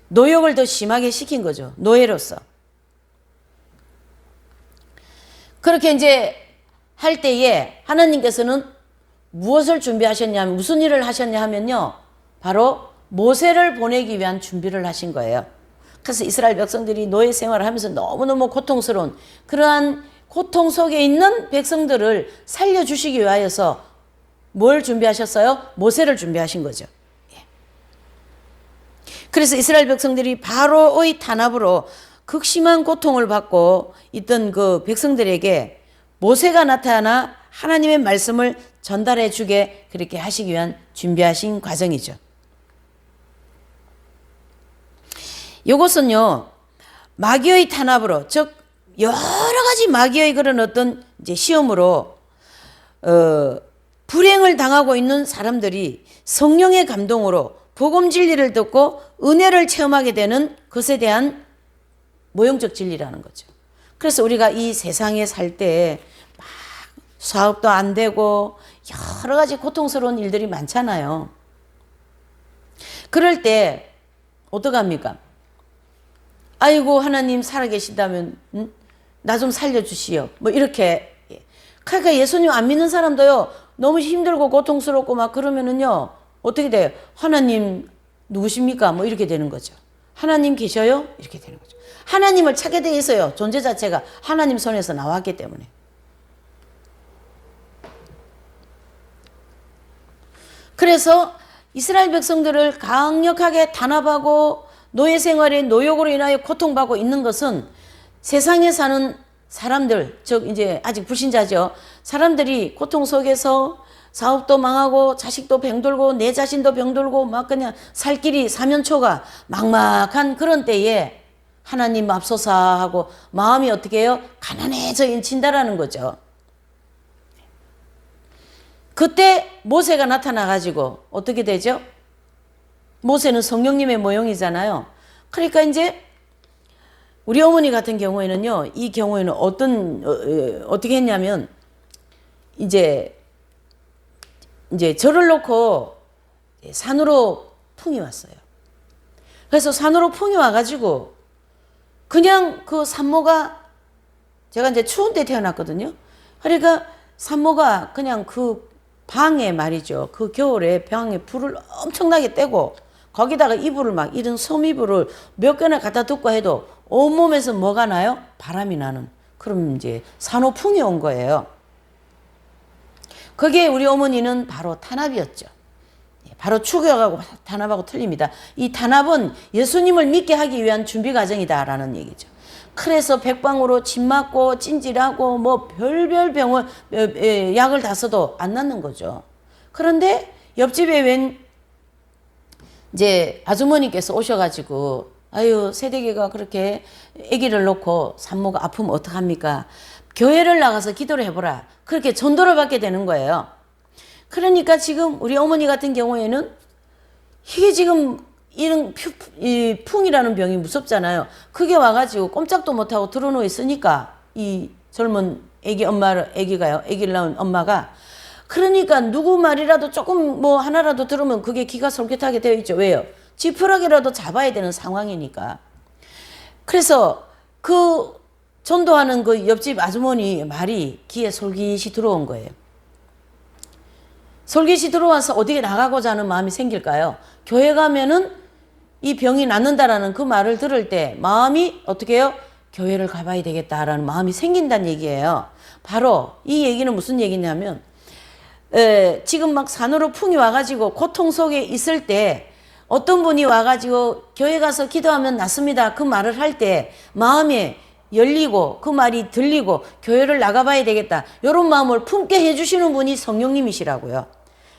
[SPEAKER 1] 노역을 더 심하게 시킨 거죠. 노예로서. 그렇게 이제 할 때에 하나님께서는 무엇을 준비하셨냐면 무슨 일을 하셨냐 하면요. 바로 모세를 보내기 위한 준비를 하신 거예요. 그래서 이스라엘 백성들이 노예 생활을 하면서 너무너무 고통스러운 그러한 고통 속에 있는 백성들을 살려주시기 위하여서 뭘 준비하셨어요? 모세를 준비하신 거죠. 그래서 이스라엘 백성들이 바로의 탄압으로 극심한 고통을 받고 있던 그 백성들에게 모세가 나타나 하나님의 말씀을 전달해 주게 그렇게 하시기 위한 준비하신 과정이죠. 이것은요, 마귀의 탄압으로, 즉, 여러 가지 마귀의 그런 어떤 이제 시험으로, 불행을 당하고 있는 사람들이 성령의 감동으로 복음 진리를 듣고 은혜를 체험하게 되는 것에 대한 모형적 진리라는 거죠. 그래서 우리가 이 세상에 살 때 막 사업도 안 되고 여러 가지 고통스러운 일들이 많잖아요. 그럴 때 어떡합니까? 아이고 하나님 살아계신다면 나 좀 살려주시오. 뭐 이렇게. 그러니까 예수님 안 믿는 사람도요. 너무 힘들고 고통스럽고 막 그러면은요. 어떻게 돼요? 하나님 누구십니까? 뭐 이렇게 되는 거죠. 하나님 계셔요? 이렇게 되는 거죠. 하나님을 찾게 돼 있어요. 존재 자체가 하나님 손에서 나왔기 때문에. 그래서 이스라엘 백성들을 강력하게 탄압하고 노예 생활의 노역으로 인하여 고통받고 있는 것은 세상에 사는 사람들, 즉 이제 아직 불신자죠. 사람들이 고통 속에서 사업도 망하고 자식도 병들고 내 자신도 병들고 막 그냥 살 길이 사면초가 막막한 그런 때에 하나님 맙소사 하고 마음이 어떻게 해요? 가난해져 인친다라는 거죠. 그때 모세가 나타나가지고 어떻게 되죠? 모세는 성령님의 모형이잖아요. 그러니까 이제 우리 어머니 같은 경우에는요, 이 경우에는 어떻게 했냐면, 이제 절을 놓고 산으로 풍이 왔어요. 그래서 산으로 풍이 와가지고, 그냥 그 산모가, 제가 이제 추운 때 태어났거든요. 그러니까 산모가 그냥 그 방에 말이죠. 그 겨울에 방에 불을 엄청나게 떼고, 거기다가 이불을 막 이런 섬이불을 몇 개나 갖다 덮고 해도 온몸에서 뭐가 나요? 바람이 나는 그럼 이제 산후풍이 온 거예요. 그게 우리 어머니는 바로 탄압이었죠. 바로 추격하고 탄압하고 틀립니다. 이 탄압은 예수님을 믿게 하기 위한 준비 과정이다라는 얘기죠. 그래서 백방으로 침 맞고 찜질하고 뭐 별별 병원 약을 다 써도 안 낫는 거죠. 그런데 옆집에 웬 이제 아주머니께서 오셔가지고 아유 새댁이가 그렇게 아기를 놓고 산모가 아프면 어떡합니까? 교회를 나가서 기도를 해보라. 그렇게 전도를 받게 되는 거예요. 그러니까 지금 우리 어머니 같은 경우에는 이게 지금 이런 이 풍이라는 병이 무섭잖아요. 그게 와가지고 꼼짝도 못하고 들어누워 있으니까 이 젊은 아기를 낳은 엄마가 그러니까 누구 말이라도 조금 뭐 하나라도 들으면 그게 기가 솔깃하게 되어 있죠. 왜요? 지푸라기라도 잡아야 되는 상황이니까. 그래서 그 전도하는 그 옆집 아주머니 말이 귀에 솔깃이 들어온 거예요. 솔깃이 들어와서 어디에 나가고자 하는 마음이 생길까요? 교회 가면은 이 병이 낫는다라는 그 말을 들을 때 마음이 어떻게 해요? 교회를 가봐야 되겠다라는 마음이 생긴다는 얘기예요. 바로 이 얘기는 무슨 얘기냐면 지금 막 산으로 풍이 와가지고 고통 속에 있을 때 어떤 분이 와가지고 교회 가서 기도하면 낫습니다. 그 말을 할 때 마음에 열리고 그 말이 들리고 교회를 나가봐야 되겠다. 이런 마음을 품게 해주시는 분이 성령님이시라고요.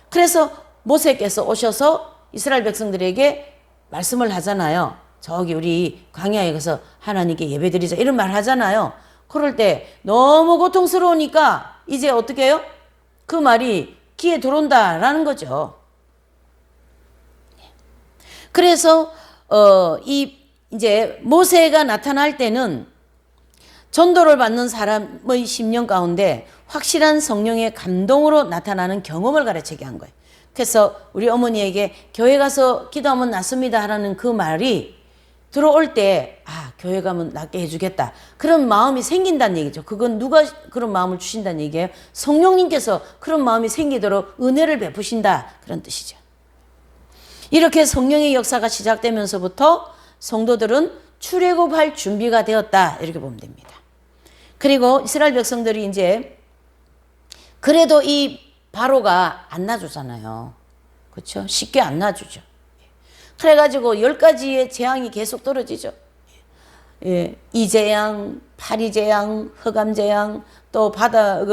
[SPEAKER 1] 그래서 모세께서 오셔서 이스라엘 백성들에게 말씀을 하잖아요. 저기 우리 광야에 가서 하나님께 예배드리자 이런 말 하잖아요. 그럴 때 너무 고통스러우니까 이제 어떻게 해요? 그 말이 귀에 들어온다라는 거죠. 그래서 이제 모세가 나타날 때는 전도를 받는 사람의 심령 가운데 확실한 성령의 감동으로 나타나는 경험을 가르치게 한 거예요. 그래서 우리 어머니에게 교회 가서 기도하면 낫습니다 하라는 그 말이 들어올 때 교회 가면 낫게 해주겠다. 그런 마음이 생긴다는 얘기죠. 그건 누가 그런 마음을 주신다는 얘기예요? 성령님께서 그런 마음이 생기도록 은혜를 베푸신다. 그런 뜻이죠. 이렇게 성령의 역사가 시작되면서부터 성도들은 출애굽할 준비가 되었다. 이렇게 보면 됩니다. 그리고 이스라엘 백성들이 이제 그래도 이 바로가 안 놔주잖아요. 그렇죠? 쉽게 안 놔주죠. 그래가지고 10가지의 재앙이 계속 떨어지죠. 이재앙, 파리재앙, 흑암재앙, 또 바다가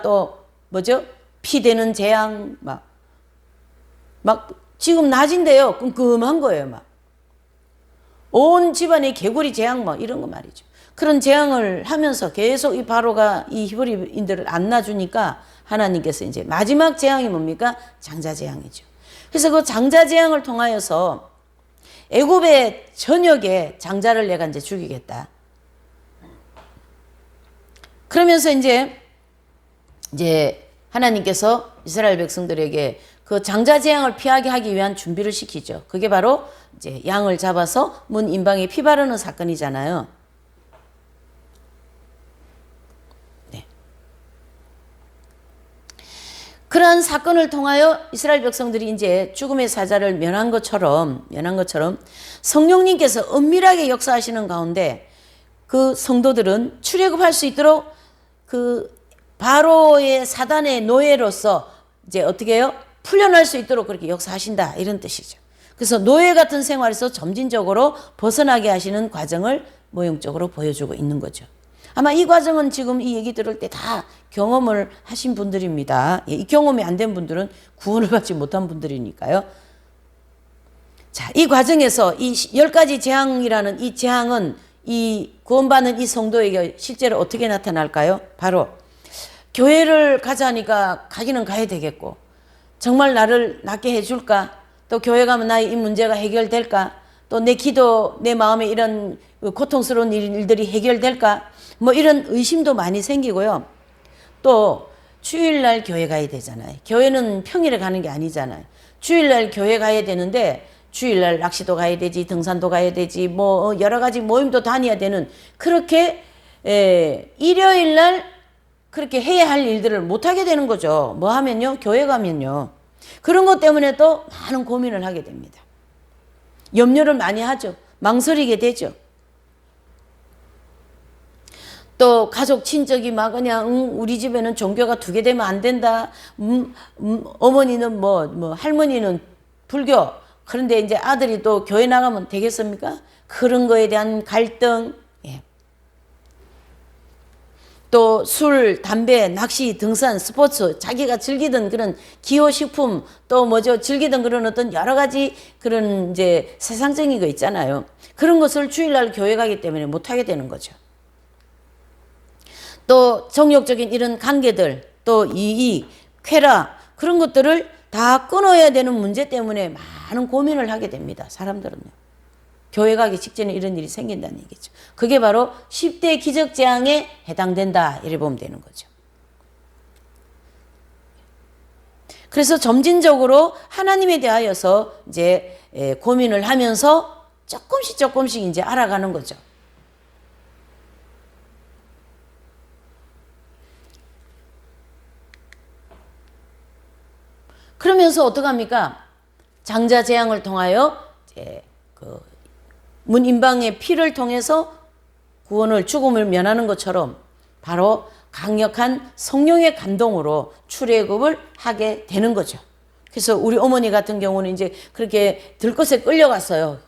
[SPEAKER 1] 또 뭐죠? 피되는 재앙, 막 지금 낮인데요. 끔끔한 거예요, 막. 온 집안에 개구리 재앙 이런 거 말이죠. 그런 재앙을 하면서 계속 이 바로가 이 히브리인들을 안 놔주니까 하나님께서 이제 마지막 재앙이 뭡니까? 장자재앙이죠. 그래서 그 장자재앙을 통하여서 애굽의 전역에 장자를 내가 이제 죽이겠다. 그러면서 이제 하나님께서 이스라엘 백성들에게 그 장자재앙을 피하게 하기 위한 준비를 시키죠. 그게 바로 이제 양을 잡아서 문 임방에 피 바르는 사건이잖아요. 네. 그러한 사건을 통하여 이스라엘 백성들이 이제 죽음의 사자를 면한 것처럼 성령님께서 은밀하게 역사하시는 가운데 그 성도들은 출애굽할 수 있도록 그 바로의 사단의 노예로서 이제 어떻게 해요? 풀려날 수 있도록 그렇게 역사하신다 이런 뜻이죠. 그래서 노예 같은 생활에서 점진적으로 벗어나게 하시는 과정을 모형적으로 보여주고 있는 거죠. 아마 이 과정은 지금 이 얘기 들을 때 다 경험을 하신 분들입니다. 이 경험이 안 된 분들은 구원을 받지 못한 분들이니까요. 자, 이 과정에서 이 10가지 재앙이라는 이 재앙은 이 구원받는 이 성도에게 실제로 어떻게 나타날까요? 바로 교회를 가자니까 가기는 가야 되겠고, 정말 나를 낫게 해줄까? 또 교회 가면 나의 이 문제가 해결될까? 또 내 기도, 내 마음에 이런 고통스러운 일들이 해결될까? 이런 의심도 많이 생기고요. 또 주일날 교회 가야 되잖아요. 교회는 평일에 가는 게 아니잖아요. 주일날 교회 가야 되는데 주일날 낚시도 가야 되지, 등산도 가야 되지, 여러 가지 모임도 다녀야 되는, 그렇게 일요일날 그렇게 해야 할 일들을 못하게 되는 거죠. 하면요? 교회 가면요. 그런 것 때문에 또 많은 고민을 하게 됩니다. 염려를 많이 하죠. 망설이게 되죠. 또 가족 친척이 막 그냥 우리 집에는 종교가 두 개 되면 안 된다. 어머니는 뭐 할머니는 불교. 그런데 이제 아들이 또 교회 나가면 되겠습니까? 그런 거에 대한 갈등. 예. 또 술, 담배, 낚시, 등산, 스포츠, 자기가 즐기던 그런 기호식품, 또 뭐죠, 즐기던 그런 어떤 여러 가지 그런 이제 세상적인 거 있잖아요. 그런 것을 주일날 교회 가기 때문에 못하게 되는 거죠. 또 정욕적인 이런 관계들, 또 이익, 쾌락, 그런 것들을 다 끊어야 되는 문제 때문에 많은 고민을 하게 됩니다. 사람들은요. 교회 가기 직전에 이런 일이 생긴다는 얘기죠. 그게 바로 10대 기적재앙에 해당된다. 이래 보면 되는 거죠. 그래서 점진적으로 하나님에 대하여서 이제 고민을 하면서 조금씩 이제 알아가는 거죠. 그러면서 어떡합니까? 장자 재앙을 통하여 이제 문인방의 피를 통해서 구원을, 죽음을 면하는 것처럼 바로 강력한 성령의 감동으로 출애굽을 하게 되는 거죠. 그래서 우리 어머니 같은 경우는 이제 그렇게 들것에 끌려갔어요.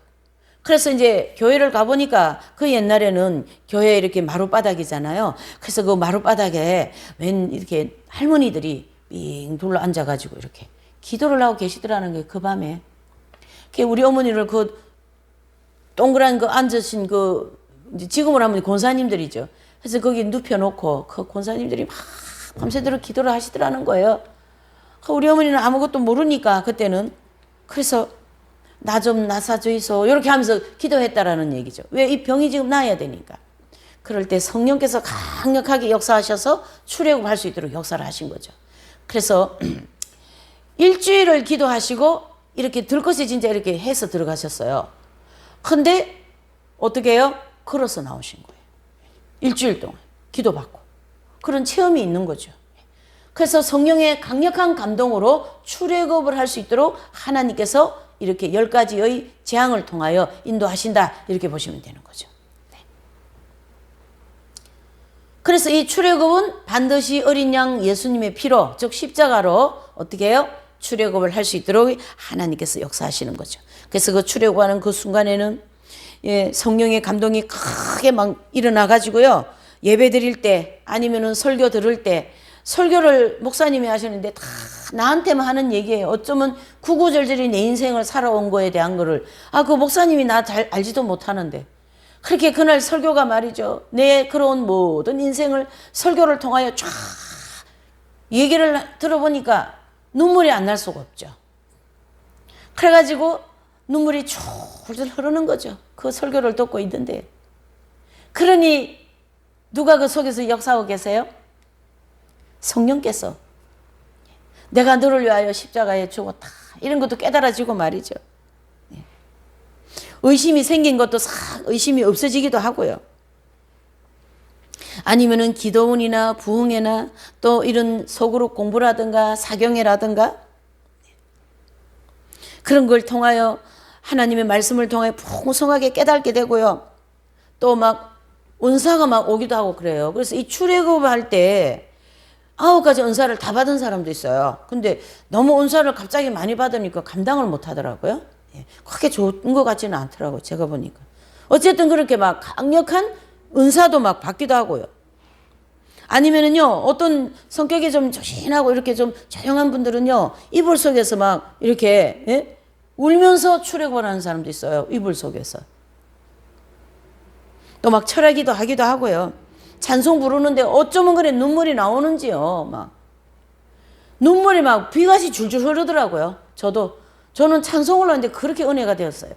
[SPEAKER 1] 그래서 이제 교회를 가보니까 그 옛날에는 교회 이렇게 마룻바닥이잖아요. 그래서 그 마룻바닥에 웬 이렇게 할머니들이 빙 둘러 앉아가지고 이렇게 기도를 하고 계시더라는 거예요. 그 밤에. 우리 어머니를 그 동그란 그 앉으신 지금으로 하면 권사님들이죠. 그래서 거기 눕혀놓고 그 권사님들이 막 밤새도록 기도를 하시더라는 거예요. 우리 어머니는 아무것도 모르니까 그때는. 그래서 나 좀 나사주이소 이렇게 하면서 기도했다라는 얘기죠. 왜? 이 병이 지금 나아야 되니까. 그럴 때 성령께서 강력하게 역사하셔서 출애굽할 수 있도록 역사를 하신 거죠. 그래서 일주일을 기도하시고 이렇게 들것에 진짜 이렇게 해서 들어가셨어요. 근데 어떻게 해요? 걸어서 나오신 거예요. 일주일 동안 기도받고. 그런 체험이 있는 거죠. 그래서 성령의 강력한 감동으로 출애굽을 할 수 있도록 하나님께서 이렇게 10가지의 재앙을 통하여 인도하신다. 이렇게 보시면 되는 거죠. 네. 그래서 이 출애굽은 반드시 어린 양 예수님의 피로, 즉 십자가로 어떻게 해요? 출애굽을 할 수 있도록 하나님께서 역사하시는 거죠. 그래서 그 출애굽하는 그 순간에는 성령의 감동이 크게 막 일어나 가지고요. 예배 드릴 때 아니면은 설교 들을 때, 설교를 목사님이 하시는데 다 나한테만 하는 얘기예요. 어쩌면 구구절절히 내 인생을 살아온 거에 대한 거를 그 목사님이 나 잘 알지도 못하는데 그렇게 그날 설교가 말이죠. 내 그런 모든 인생을 설교를 통하여 쫙 얘기를 들어보니까 눈물이 안 날 수가 없죠. 그래가지고 눈물이 줄줄 흐르는 거죠. 그 설교를 듣고 있는데. 그러니 누가 그 속에서 역사하고 계세요? 성령께서 내가 너를 위하여 십자가에 죽었다. 이런 것도 깨달아지고 말이죠. 의심이 생긴 것도 싹 의심이 없어지기도 하고요. 아니면은 기도원이나 부흥회나 또 이런 소그룹 공부라든가 사경회라든가 그런 걸 통하여 하나님의 말씀을 통해 풍성하게 깨닫게 되고요. 또 막 은사가 막 오기도 하고 그래요. 그래서 이 출애굽을 할 때 9가지 은사를 다 받은 사람도 있어요. 근데 너무 은사를 갑자기 많이 받으니까 감당을 못 하더라고요. 그렇게 좋은 것 같지는 않더라고요. 제가 보니까. 어쨌든 그렇게 막 강력한 은사도 막 받기도 하고요. 아니면은요, 어떤 성격이 좀 조신하고 이렇게 좀 조용한 분들은요, 이불 속에서 막 이렇게, 울면서 출애굽을 하는 사람도 있어요. 이불 속에서. 또 막 철회기도 하기도 하고요. 찬송 부르는데 어쩌면 그래 눈물이 나오는지요. 막. 눈물이 막 비같이 줄줄 흐르더라고요. 저는 찬송을 하는데 그렇게 은혜가 되었어요.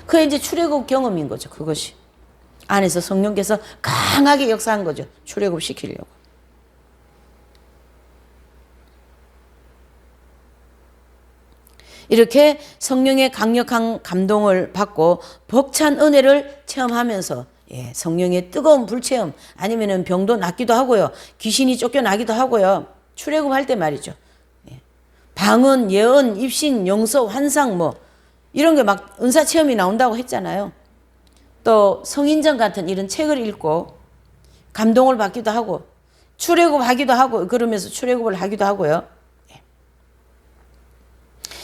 [SPEAKER 1] 그게 이제 출애굽 경험인 거죠. 그것이. 안에서 성령께서 강하게 역사한 거죠. 출애굽 시키려고. 이렇게 성령의 강력한 감동을 받고 벅찬 은혜를 체험하면서 성령의 뜨거운 불체험 아니면은 병도 낫기도 하고요. 귀신이 쫓겨나기도 하고요. 출애굽할 때 말이죠. 방언, 예언, 입신, 영서, 환상 이런 게 막 은사 체험이 나온다고 했잖아요. 또 성인전 같은 이런 책을 읽고 감동을 받기도 하고 출애굽하기도 하고 그러면서 출애굽을 하기도 하고요.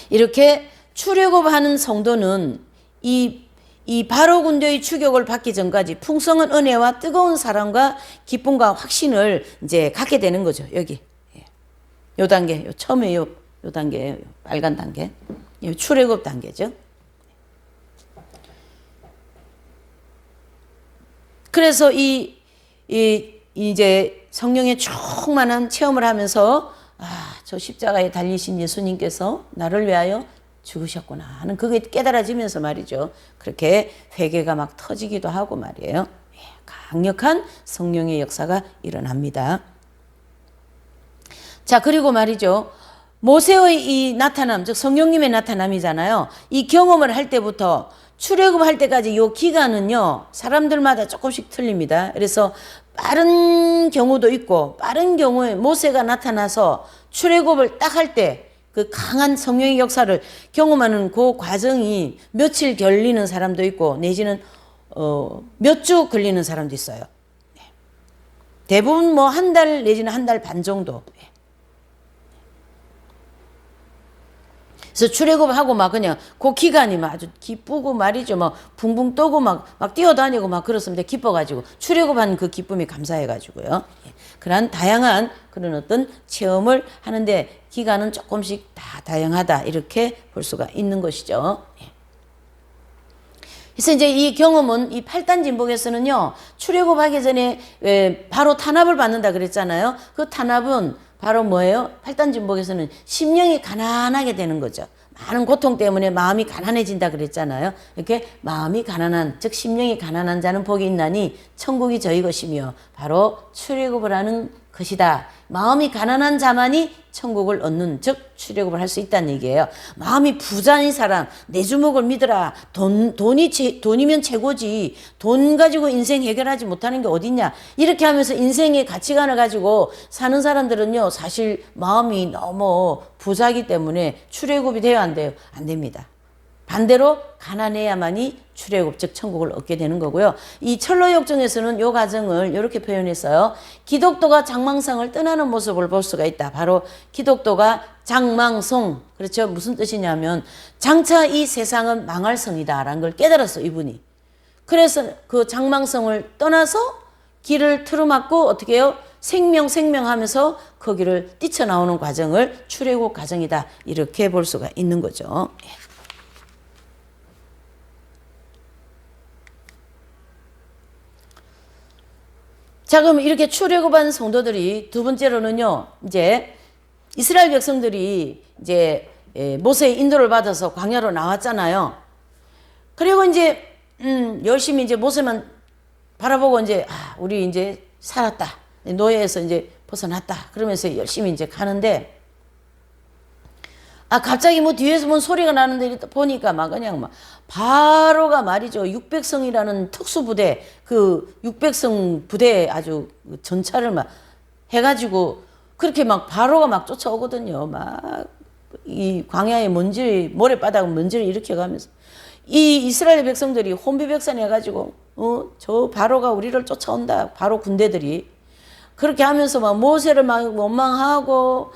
[SPEAKER 1] 이렇게 출애굽하는 성도는 이 바로 군대의 추격을 받기 전까지 풍성한 은혜와 뜨거운 사랑과 기쁨과 확신을 이제 갖게 되는 거죠. 여기 요 단계, 요 처음에 요 단계예요. 빨간 단계, 요 출애굽 단계죠. 그래서 이제 성령의 충만한 체험을 하면서 저 십자가에 달리신 예수님께서 나를 위하여 죽으셨구나 하는 그게 깨달아지면서 말이죠. 그렇게 회개가 막 터지기도 하고 말이에요. 강력한 성령의 역사가 일어납니다. 자, 그리고 말이죠. 모세의 이 나타남, 즉 성령님의 나타남이잖아요. 이 경험을 할 때부터 출애굽할 때까지 이 기간은요, 사람들마다 조금씩 틀립니다. 그래서 빠른 경우도 있고, 빠른 경우에 모세가 나타나서 출애굽을 딱 할 때 그 강한 성령의 역사를 경험하는 그 과정이 며칠 걸리는 사람도 있고, 내지는 몇 주 걸리는 사람도 있어요. 대부분 뭐 한 달 내지는 한 달 반 정도. 그래서 출애굽하고 막 그냥 그 기간이 막 아주 기쁘고 말이죠. 막 붕붕 떠고 막 뛰어다니고 막 그렇습니다. 기뻐가지고 출애굽한 그 기쁨이 감사해가지고요. 그런 다양한 그런 어떤 체험을 하는데 기간은 조금씩 다 다양하다 이렇게 볼 수가 있는 것이죠. 그래서 이제 이 경험은 이 8단 진복에서는요, 출애굽하기 전에 바로 탄압을 받는다 그랬잖아요. 그 탄압은 바로 뭐예요? 8단 진복에서는 심령이 가난하게 되는 거죠. 많은 고통 때문에 마음이 가난해진다 그랬잖아요. 이렇게 마음이 가난한, 즉 심령이 가난한 자는 복이 있나니 천국이 저희 것이며 바로 출애굽을 하는 것이다. 마음이 가난한 자만이 천국을 얻는, 즉 출애굽을 할 수 있다는 얘기예요. 마음이 부자인 사람, 내 주먹을 믿으라. 돈이면 최고지. 돈 가지고 인생 해결하지 못하는 게 어딨냐. 이렇게 하면서 인생의 가치관을 가지고 사는 사람들은요, 사실 마음이 너무 부자이기 때문에 출애굽이 돼요, 안 돼요? 안 됩니다. 반대로 가난해야만이 출애굽, 즉 천국을 얻게 되는 거고요. 이 철로역정에서는 이 과정을 이렇게 표현했어요. 기독도가 장망성을 떠나는 모습을 볼 수가 있다. 바로 기독도가 장망성, 그렇죠? 무슨 뜻이냐면 장차 이 세상은 망할 성이다 라는 걸 깨달았어, 이분이. 그래서 그 장망성을 떠나서 길을 틀어막고 어떻게 해요? 생명하면서 거기를 뛰쳐나오는 과정을 출애굽 과정이다, 이렇게 볼 수가 있는 거죠. 자, 그럼 이렇게 출애굽한 성도들이 두 번째로는요, 이제 이스라엘 백성들이 이제 모세의 인도를 받아서 광야로 나왔잖아요. 그리고 이제 열심히 이제 모세만 바라보고 이제 우리 이제 살았다, 노예에서 이제 벗어났다 그러면서 열심히 이제 가는데, 갑자기 뭐 뒤에서 뭔 소리가 나는데 보니까 막 그냥 막 바로가 말이죠. 600성이라는 특수부대, 그 600성 부대 아주 전차를 막 해가지고 그렇게 막 바로가 막 쫓아오거든요. 막 이 광야의 먼지, 모래바닥 먼지를 일으켜가면서 이 이스라엘 백성들이 혼비백산해가지고 저 바로가 우리를 쫓아온다. 바로 군대들이 그렇게 하면서 막 모세를 막 원망하고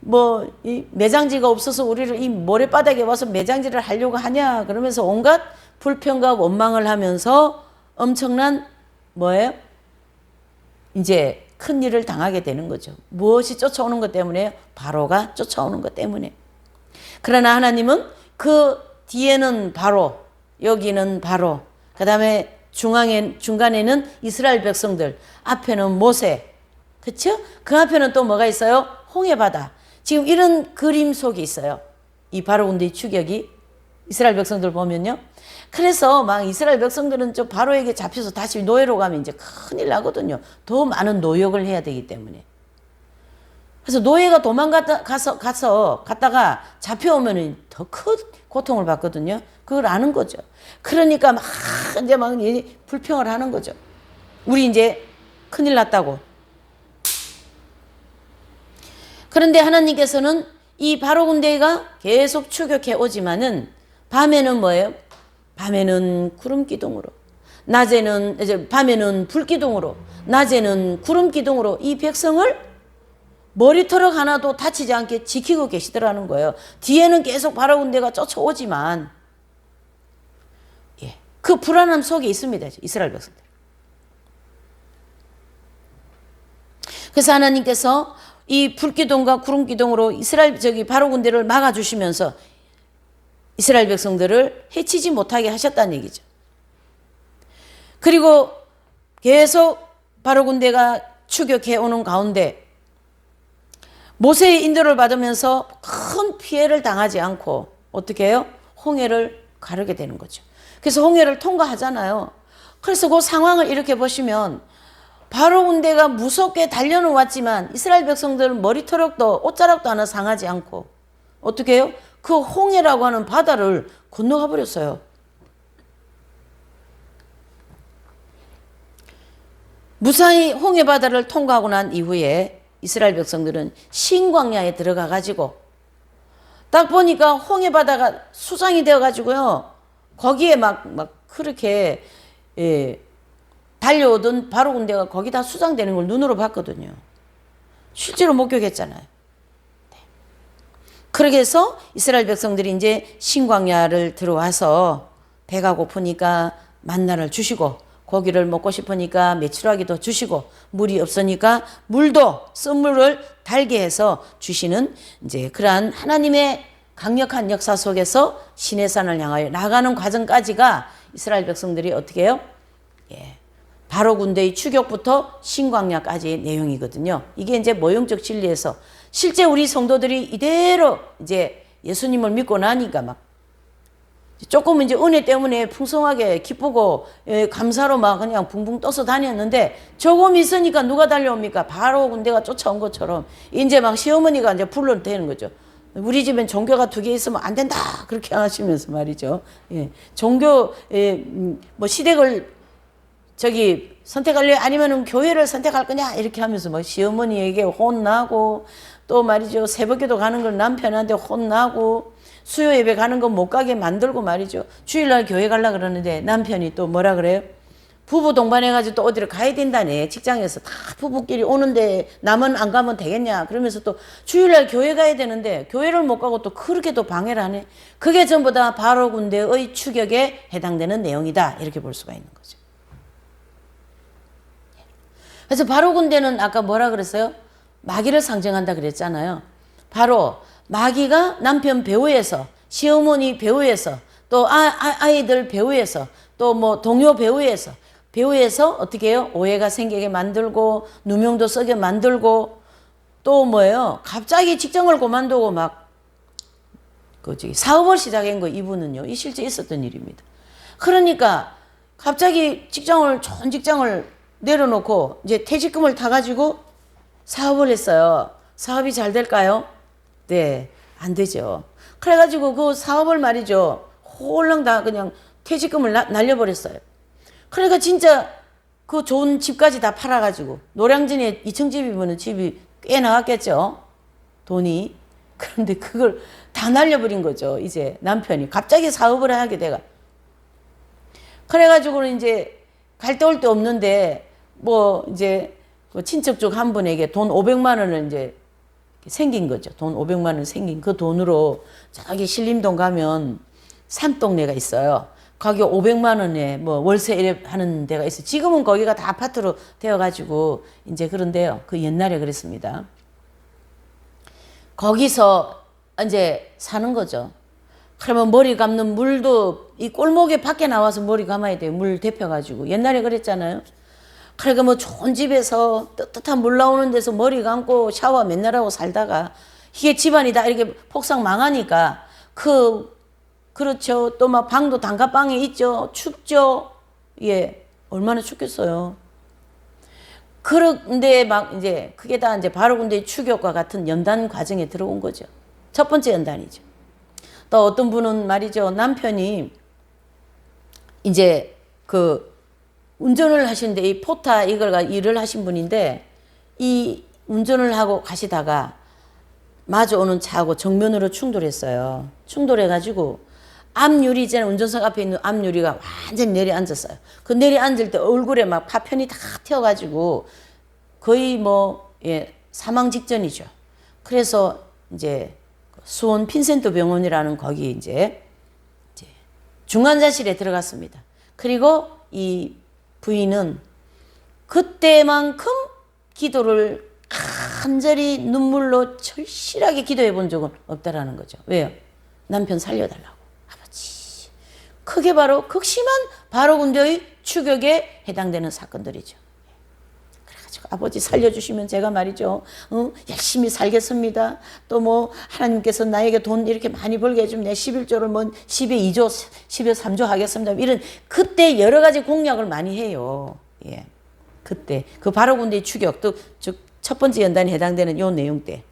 [SPEAKER 1] 뭐 이 매장지가 없어서 우리를 이 모래바닥에 와서 매장지를 하려고 하냐 그러면서 온갖 불평과 원망을 하면서 엄청난 뭐예요? 이제 큰 일을 당하게 되는 거죠. 무엇이 쫓아오는 것 때문에? 바로가 쫓아오는 것 때문에. 그러나 하나님은 그 뒤에는 바로, 여기는 바로, 그 다음에 중간에는 이스라엘 백성들, 앞에는 모세, 그쵸? 그 앞에는 또 뭐가 있어요? 홍해바다. 지금 이런 그림 속에 있어요. 이 바로 군대의 추격이 이스라엘 백성들 보면요. 그래서 막 이스라엘 백성들은 저 바로에게 잡혀서 다시 노예로 가면 이제 큰일 나거든요. 더 많은 노역을 해야 되기 때문에. 그래서 노예가 갔다가 잡혀오면 더 큰 고통을 받거든요. 그걸 아는 거죠. 그러니까 막 이제 막 불평을 하는 거죠. 우리 이제 큰일 났다고. 그런데 하나님께서는 이 바로 군대가 계속 추격해 오지만은 밤에는 뭐예요? 밤에는 구름 기둥으로, 낮에는 이제 밤에는 불기둥으로, 낮에는 구름기둥으로 이 백성을 머리털 하나도 다치지 않게 지키고 계시더라는 거예요. 뒤에는 계속 바로 군대가 쫓아오지만, 예, 그 불안함 속에 있습니다. 이스라엘 백성들. 그래서 하나님께서 이 불기둥과 구름기둥으로 이스라엘 바로 군대를 막아주시면서 이스라엘 백성들을 해치지 못하게 하셨다는 얘기죠. 그리고 계속 바로 군대가 추격해 오는 가운데 모세의 인도를 받으면서 큰 피해를 당하지 않고 어떻게 해요? 홍해를 가르게 되는 거죠. 그래서 홍해를 통과하잖아요. 그래서 그 상황을 이렇게 보시면 바로 군대가 무섭게 달려는 왔지만 이스라엘 백성들은 머리털도 옷자락도 하나 상하지 않고 어떻게 해요? 그 홍해라고 하는 바다를 건너가 버렸어요. 무사히 홍해 바다를 통과하고 난 이후에 이스라엘 백성들은 신광야에 들어가 가지고 딱 보니까 홍해 바다가 수장이 되어 가지고요. 거기에 막 그렇게 달려오던 바로 군대가 거기다 수장되는 걸 눈으로 봤거든요. 실제로 목격했잖아요. 네. 그렇게 해서 이스라엘 백성들이 이제 신광야를 들어와서 배가 고프니까 만나를 주시고 고기를 먹고 싶으니까 메추라기도 주시고 물이 없으니까 물도 쓴물을 달게 해서 주시는 이제 그러한 하나님의 강력한 역사 속에서 시내산을 향하여 나가는 과정까지가 이스라엘 백성들이 어떻게 해요? 예. 바로 군대의 추격부터 신광야까지의 내용이거든요. 이게 이제 모형적 진리에서 실제 우리 성도들이 이대로 이제 예수님을 믿고 나니까 막 조금 이제 은혜 때문에 풍성하게 기쁘고 감사로 막 그냥 붕붕 떠서 다녔는데 조금 있으니까 누가 달려옵니까? 바로 군대가 쫓아온 것처럼 이제 막 시어머니가 이제 불러대는 거죠. 우리 집엔 종교가 2개 있으면 안 된다 그렇게 하시면서 말이죠. 예. 종교 뭐 시댁을 선택할래? 아니면은 교회를 선택할 거냐? 이렇게 하면서 막 시어머니에게 혼나고 또 말이죠. 새벽기도 가는 걸 남편한테 혼나고 수요 예배 가는 거 못 가게 만들고 말이죠. 주일날 교회 가려고 그러는데 남편이 또 뭐라 그래요? 부부 동반해가지고 또 어디를 가야 된다네. 직장에서 다 부부끼리 오는데 남은 안 가면 되겠냐. 그러면서 또 주일날 교회 가야 되는데 교회를 못 가고 또 그렇게 또 방해를 하네. 그게 전부 다 바로 군대의 추격에 해당되는 내용이다. 이렇게 볼 수가 있는 거죠. 그래서 바로 군대는 아까 뭐라 그랬어요? 마귀를 상징한다 그랬잖아요. 바로 마귀가 남편 배후에서, 시어머니 배후에서, 또 아이들 배후에서, 또 뭐 동료 배후에서 어떻게 해요? 오해가 생기게 만들고 누명도 쓰게 만들고 또 뭐예요? 갑자기 직장을 그만두고 막 사업을 시작한 거 이분은요. 이 실제 있었던 일입니다. 그러니까 갑자기 좋은 직장을 내려놓고 이제 퇴직금을 타가지고 사업을 했어요. 사업이 잘 될까요? 네, 안 되죠. 그래가지고 그 사업을 말이죠. 홀랑 다 그냥 퇴직금을 날려버렸어요. 그러니까 진짜 그 좋은 집까지 다 팔아가지고 노량진에 2층 집이면 집이 꽤 나왔겠죠. 돈이. 그런데 그걸 다 날려버린 거죠. 이제 남편이 갑자기 사업을 하게 돼가. 그래가지고는 이제 갈 데 올 데 없는데 뭐 이제 그 친척 쪽 한 분에게 돈 500만 원을 이제 생긴 거죠. 돈 500만 원 생긴 그 돈으로 저기 신림동 가면 산동네가 있어요. 거기 500만 원에 뭐 월세 이래 하는 데가 있어요. 지금은 거기가 다 아파트로 되어가지고 이제 그런데요. 그 옛날에 그랬습니다. 거기서 이제 사는 거죠. 그러면 머리 감는 물도 이 골목에 밖에 나와서 머리 감아야 돼요. 물 데펴가지고. 옛날에 그랬잖아요. 그러니까 뭐 좋은 집에서 뜨뜻한 물 나오는 데서 머리 감고 샤워 맨날 하고 살다가 이게 집안이 다 이렇게 폭삭 망하니까 그렇죠. 또 막 방도 단칸방에 있죠. 춥죠. 예. 얼마나 춥겠어요. 그런데 막 이제 그게 다 이제 바로 군대의 추격과 같은 연단 과정에 들어온 거죠. 첫 번째 연단이죠. 또 어떤 분은 말이죠. 남편이 이제 운전을 하시는데 이 포타 일을 하신 분인데 이 운전을 하고 가시다가 마주오는 차하고 정면으로 충돌했어요. 충돌해가지고 앞유리 있잖아요. 운전석 앞에 있는 앞유리가 완전히 내려앉았어요. 그 내려앉을 때 얼굴에 막 파편이 다 튀어가지고 거의 뭐, 예, 사망 직전이죠. 그래서 이제 수원 핀센트 병원이라는 거기 이제 중환자실에 들어갔습니다. 그리고 이 부인은 그때만큼 기도를 간절히 눈물로 절실하게 기도해 본 적은 없다라는 거죠. 왜요? 남편 살려달라고. 아버지. 그게 바로 극심한 바로군대의 추격에 해당되는 사건들이죠. 그래가지고 아버지 살려주시면 제가 말이죠. 열심히 살겠습니다. 또 뭐 하나님께서 나에게 돈 이렇게 많이 벌게 해주면 내 11조를 뭐 10에 2조, 10에 3조 하겠습니다. 이런 그때 여러 가지 공약을 많이 해요. 예. 그때 그 바로군대의 추격 또 첫 번째 연단에 해당되는 요 내용 때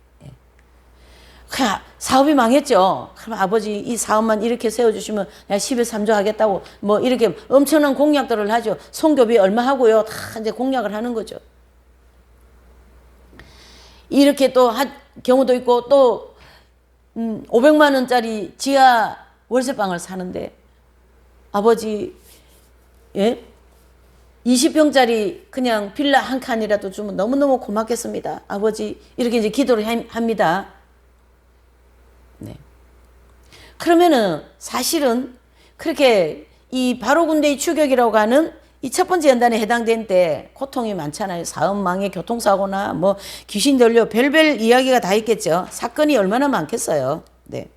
[SPEAKER 1] 사업이 망했죠. 그럼 아버지 이 사업만 이렇게 세워주시면 내가 10에 3조 하겠다고 뭐 이렇게 엄청난 공약들을 하죠. 송교비 얼마 하고요. 다 이제 공약을 하는 거죠. 이렇게 또 한 경우도 있고 또 500만 원짜리 지하 월세방을 사는데 아버지 예? 20평짜리 그냥 빌라 한 칸이라도 주면 너무너무 고맙겠습니다. 아버지 이렇게 이제 기도를 합니다. 네. 그러면은 사실은 그렇게 이 바로군대의 추격이라고 하는 이 첫 번째 연단에 해당된 때 고통이 많잖아요. 사업망해 교통사고나 뭐 귀신 들려 별별 이야기가 다 있겠죠. 사건이 얼마나 많겠어요. 네.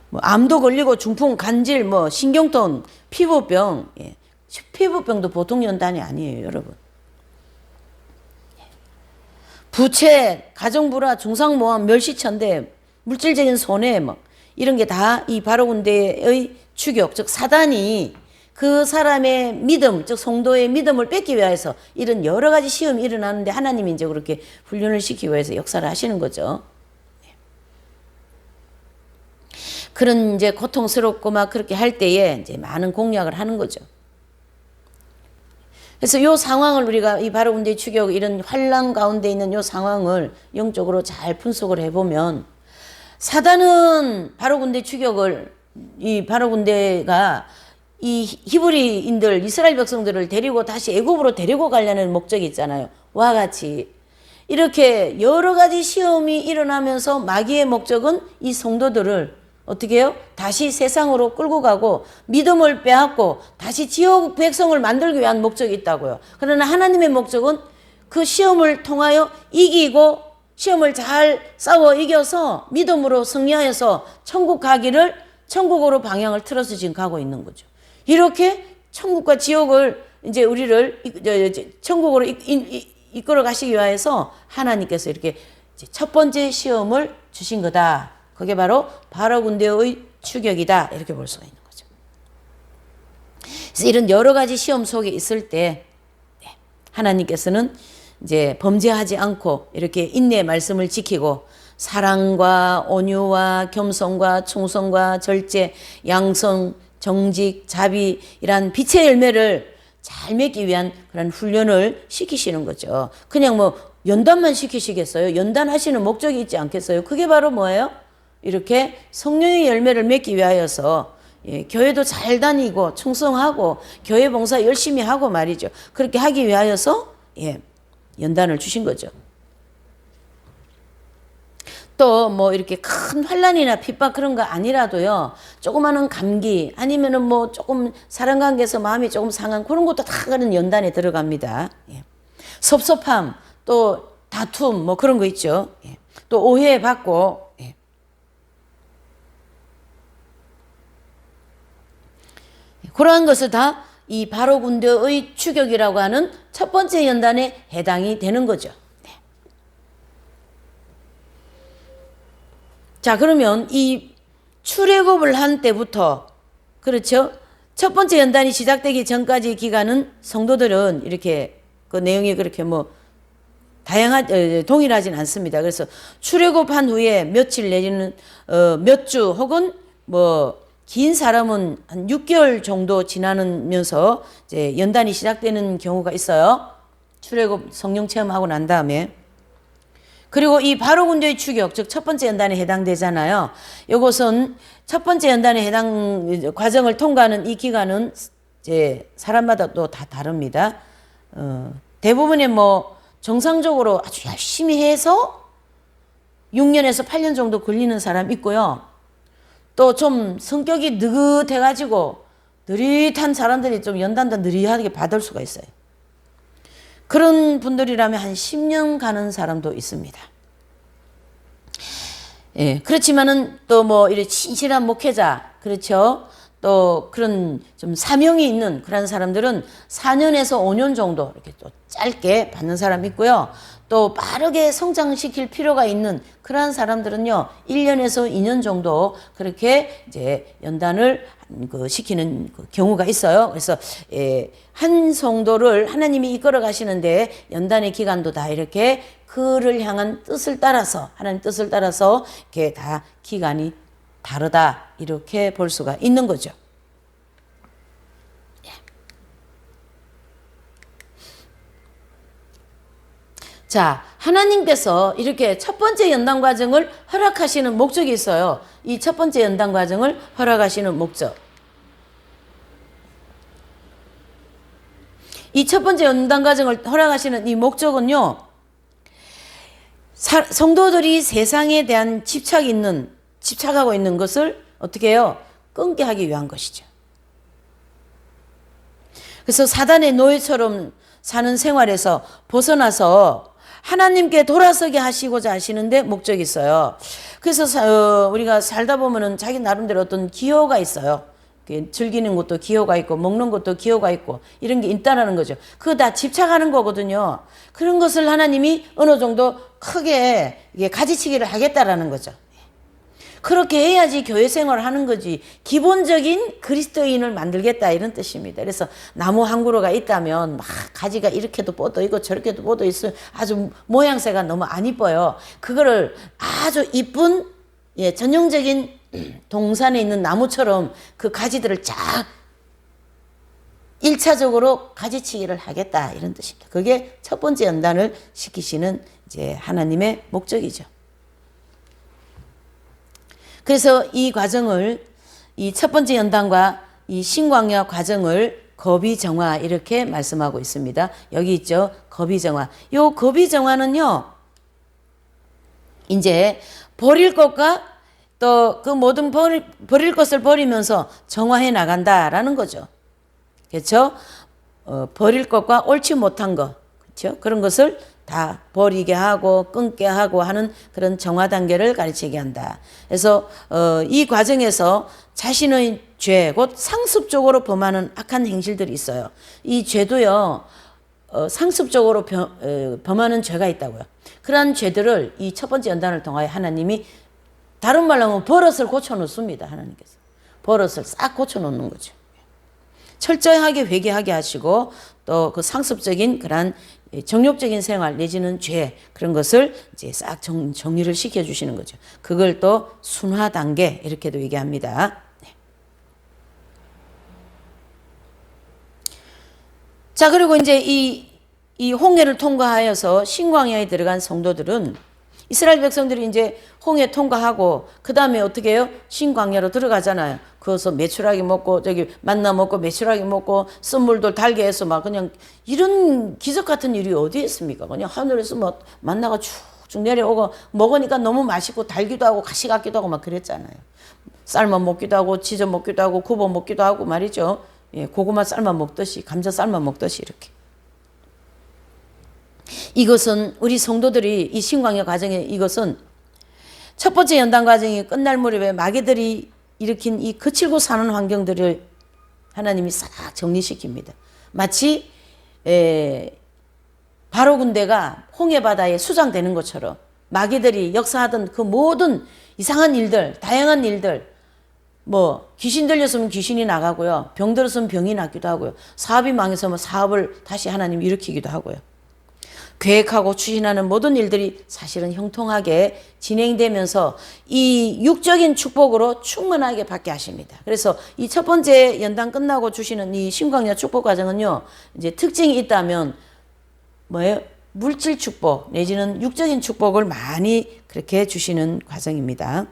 [SPEAKER 1] 뭐 암도 걸리고 중풍, 간질, 뭐 신경통, 피부병. 예. 피부병도 보통 연단이 아니에요, 여러분. 부채, 가정불화, 중상모함, 멸시천대, 물질적인 손해, 뭐 이런 게 다 이 바로군대의 추격, 즉 사단이 그 사람의 믿음, 즉 성도의 믿음을 뺏기 위해서 이런 여러 가지 시험이 일어나는데 하나님이 이제 그렇게 훈련을 시키기 위해서 역사를 하시는 거죠. 그런 이제 고통스럽고 막 그렇게 할 때에 이제 많은 공약을 하는 거죠. 그래서 이 상황을 우리가 이 바로군대의 추격 이런 환란 가운데 있는 이 상황을 영적으로 잘 분석을 해보면 사단은 바로군대 추격을 이 바로군대가 이 히브리인들 이스라엘 백성들을 데리고 다시 애굽으로 데리고 가려는 목적이 있잖아요. 와 같이 이렇게 여러 가지 시험이 일어나면서 마귀의 목적은 이 성도들을 어떻게 해요? 다시 세상으로 끌고 가고 믿음을 빼앗고 다시 지옥 백성을 만들기 위한 목적이 있다고요. 그러나 하나님의 목적은 그 시험을 통하여 이기고 시험을 잘 싸워 이겨서 믿음으로 승리하여서 천국 가기를 천국으로 방향을 틀어서 지금 가고 있는 거죠. 이렇게 천국과 지옥을 이제 우리를 천국으로 이끌어 가시기 위해서 하나님께서 이렇게 첫 번째 시험을 주신 거다. 그게 바로 바로군대의 추격이다. 이렇게 볼 수가 있는 거죠. 그래서 이런 여러 가지 시험 속에 있을 때 하나님께서는 이제 범죄하지 않고 이렇게 인내의 말씀을 지키고 사랑과 온유와 겸손과 충성과 절제, 양성, 정직, 자비 이란 빛의 열매를 잘 맺기 위한 그런 훈련을 시키시는 거죠. 그냥 뭐 연단만 시키시겠어요? 연단하시는 목적이 있지 않겠어요? 그게 바로 뭐예요? 이렇게 성령의 열매를 맺기 위하여서 교회도 잘 다니고 충성하고 교회 봉사 열심히 하고 말이죠. 그렇게 하기 위하여서 연단을 주신 거죠. 또 뭐 이렇게 큰 환난이나 핍박 그런 거 아니라도요. 조그마한 감기 아니면은 뭐 조금 사람 관계에서 마음이 조금 상한 그런 것도 다 그런 연단에 들어갑니다. 섭섭함 또 다툼 뭐 그런 거 있죠. 또 오해받고 그러한 것을 다 이 바로군대의 추격이라고 하는 첫 번째 연단에 해당이 되는 거죠. 자, 그러면 이 출애굽을 한 때부터 그렇죠? 첫 번째 연단이 시작되기 전까지 기간은 성도들은 이렇게 그 내용이 그렇게 뭐 동일하진 않습니다. 그래서 출애굽한 후에 며칠 내지는 몇 주 혹은 뭐 긴 사람은 한 6개월 정도 지나면서 이제 연단이 시작되는 경우가 있어요. 출애굽 성령 체험하고 난 다음에 그리고 이 바로 군대의 추격, 즉 첫 번째 연단에 해당되잖아요. 이것은 첫 번째 연단에 해당 과정을 통과하는 이 기간은 이제 사람마다 또 다 다릅니다. 대부분의 뭐 정상적으로 아주 열심히 해서 6년에서 8년 정도 걸리는 사람 있고요. 또 좀 성격이 느긋해가지고 느릿한 사람들이 좀 연단도 느릿하게 받을 수가 있어요. 그런 분들이라면 한 10년 가는 사람도 있습니다. 예, 그렇지만은 또 뭐 이렇게 진실한 목회자, 그렇죠? 또 그런 좀 사명이 있는 그런 사람들은 4년에서 5년 정도 이렇게 또 짧게 받는 사람이 있고요. 또 빠르게 성장시킬 필요가 있는 그러한 사람들은요, 1년에서 2년 정도 그렇게 이제 연단을 시키는 경우가 있어요. 그래서 한 성도를 하나님이 이끌어 가시는데 연단의 기간도 다 이렇게 그를 향한 뜻을 따라서, 하나님 뜻을 따라서 이렇게 다 기간이 다르다, 이렇게 볼 수가 있는 거죠. 자, 하나님께서 이렇게 첫 번째 연단 과정을 허락하시는 목적이 있어요. 이 첫 번째 연단 과정을 허락하시는 목적. 이 첫 번째 연단 과정을 허락하시는 이 목적은요, 성도들이 세상에 대한 집착하고 있는 것을 어떻게 해요? 끊게 하기 위한 것이죠. 그래서 사단의 노예처럼 사는 생활에서 벗어나서 하나님께 돌아서게 하시고자 하시는데 목적이 있어요. 그래서 우리가 살다 보면은 자기 나름대로 어떤 기호가 있어요. 즐기는 것도 기호가 있고 먹는 것도 기호가 있고 이런 게 있다라는 거죠. 그거 다 집착하는 거거든요. 그런 것을 하나님이 어느 정도 크게 가지치기를 하겠다라는 거죠. 그렇게 해야지 교회 생활을 하는 거지. 기본적인 그리스도인을 만들겠다, 이런 뜻입니다. 그래서 나무 한 그루가 있다면 막 가지가 이렇게도 뻗어 있고 저렇게도 뻗어 있으면 아주 모양새가 너무 안 이뻐요. 그거를 아주 이쁜 전형적인 동산에 있는 나무처럼 그 가지들을 쫙 1차적으로 가지치기를 하겠다, 이런 뜻입니다. 그게 첫 번째 연단을 시키시는 이제 하나님의 목적이죠. 그래서 이 과정을, 이 첫 번째 연단과 이 신광야 과정을 거비정화, 이렇게 말씀하고 있습니다. 여기 있죠. 거비정화. 요 거비정화는요, 이제 버릴 것과 또 그 모든 버릴 것을 버리면서 정화해 나간다라는 거죠. 그렇죠? 버릴 것과 옳지 못한 것, 그렇죠? 그런 것을 다 버리게 하고 끊게 하고 하는 그런 정화 단계를 가르치게 한다. 그래서 이 과정에서 자신의 죄, 곧 상습적으로 범하는 악한 행실들이 있어요. 이 죄도요, 상습적으로 범하는 죄가 있다고요. 그러한 죄들을 이 첫 번째 연단을 통하여 하나님이, 다른 말로 하면 버릇을 고쳐놓습니다. 하나님께서 버릇을 싹 고쳐놓는 거죠. 철저하게 회개하게 하시고 또 그 상습적인 그런 정욕적인 생활 내지는 죄, 그런 것을 이제 싹 정리를 시켜주시는 거죠. 그걸 또 순화 단계, 이렇게도 얘기합니다. 네. 자, 그리고 이제 이 홍해를 통과하여서 신광야에 들어간 성도들은, 이스라엘 백성들이 이제 홍해 통과하고 그 다음에 어떻게 해요? 신광야로 들어가잖아요. 거기서 메추라기 먹고 저기 만나 먹고 메추라기 먹고 쓴물도 달게 해서 막 그냥, 이런 기적 같은 일이 어디 있습니까? 그냥 하늘에서 뭐 만나가 쭉쭉 내려오고 먹으니까 너무 맛있고 달기도 하고 가시 같기도 하고 막 그랬잖아요. 삶아 먹기도 하고 지져 먹기도 하고 굽어 먹기도 하고 말이죠. 예, 고구마 삶아 먹듯이, 감자 삶아 먹듯이 이렇게. 이것은 우리 성도들이 이 신광야 과정에, 이것은 첫 번째 연단 과정이 끝날 무렵에 마귀들이 일으킨 이 거칠고 사는 환경들을 하나님이 싹 정리시킵니다. 마치 바로 군대가 홍해 바다에 수장되는 것처럼 마귀들이 역사하던 그 모든 이상한 일들, 다양한 일들, 뭐 귀신 들렸으면 귀신이 나가고요, 병 들었으면 병이 낫기도 하고요, 사업이 망해서 뭐 사업을 다시 하나님 일으키기도 하고요. 계획하고 추진하는 모든 일들이 사실은 형통하게 진행되면서 이 육적인 축복으로 충만하게 받게 하십니다. 그래서 이 첫 번째 연단 끝나고 주시는 이 신광야 축복 과정은요, 이제 특징이 있다면 뭐예요? 물질 축복 내지는 육적인 축복을 많이 그렇게 주시는 과정입니다.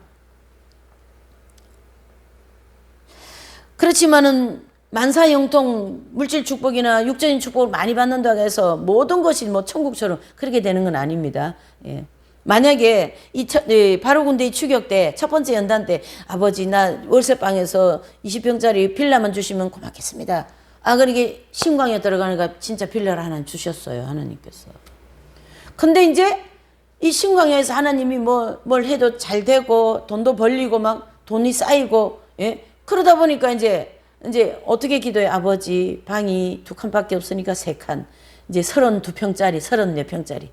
[SPEAKER 1] 그렇지만은 만사형통 물질 축복이나 육적인 축복을 많이 받는다고 해서 모든 것이 뭐 천국처럼 그렇게 되는 건 아닙니다. 예. 만약에 바로군대의 추격 때 첫 번째 연단 때 아버지 나 월세방에서 20평짜리 빌라만 주시면 고맙겠습니다. 그러게 신광에 들어가니까 진짜 빌라를 하나 주셨어요. 하나님께서. 근데 이제 이 신광야에서 하나님이 뭘 해도 잘 되고 돈도 벌리고 막 돈이 쌓이고 예? 그러다 보니까 이제 어떻게 기도해? 아버지 방이 2칸밖에 없으니까 3칸. 이제 32평짜리 34평짜리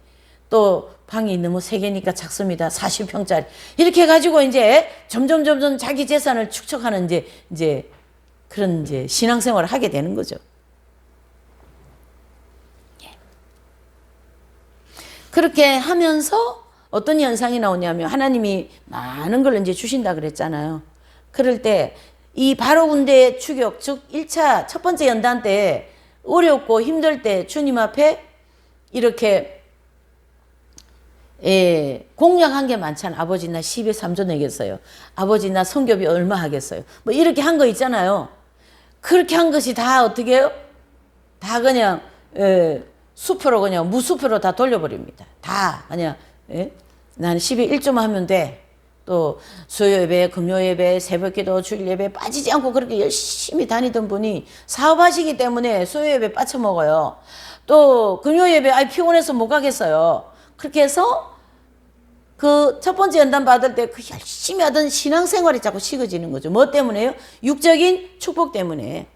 [SPEAKER 1] 또 방이 너무 3개니까 작습니다. 40평짜리 이렇게 해가지고 이제 점점 자기 재산을 축적하는 이제 그런 이제 신앙생활을 하게 되는 거죠. 그렇게 하면서 어떤 현상이 나오냐면 하나님이 많은 걸 이제 주신다 그랬잖아요. 그럴 때 이 바로군대 추격 즉 1차 첫 번째 연단 때 어렵고 힘들 때 주님 앞에 이렇게 공약한 게 많잖아. 아버지 나 10에 3조 내겠어요. 아버지 나 성교비 얼마 하겠어요. 뭐 이렇게 한 거 있잖아요. 그렇게 한 것이 다 어떻게 해요? 다 그냥 수표로 그냥 무수표로 다 돌려버립니다. 다 그냥 나는 10에 1조만 하면 돼. 또 수요예배, 금요예배, 새벽기도, 주일예배 빠지지 않고 그렇게 열심히 다니던 분이 사업하시기 때문에 수요예배 빠쳐먹어요. 또 금요예배 피곤해서 못 가겠어요. 그렇게 해서 그 첫 번째 연단 받을 때 그 열심히 하던 신앙생활이 자꾸 식어지는 거죠. 뭐 때문에요? 육적인 축복 때문에.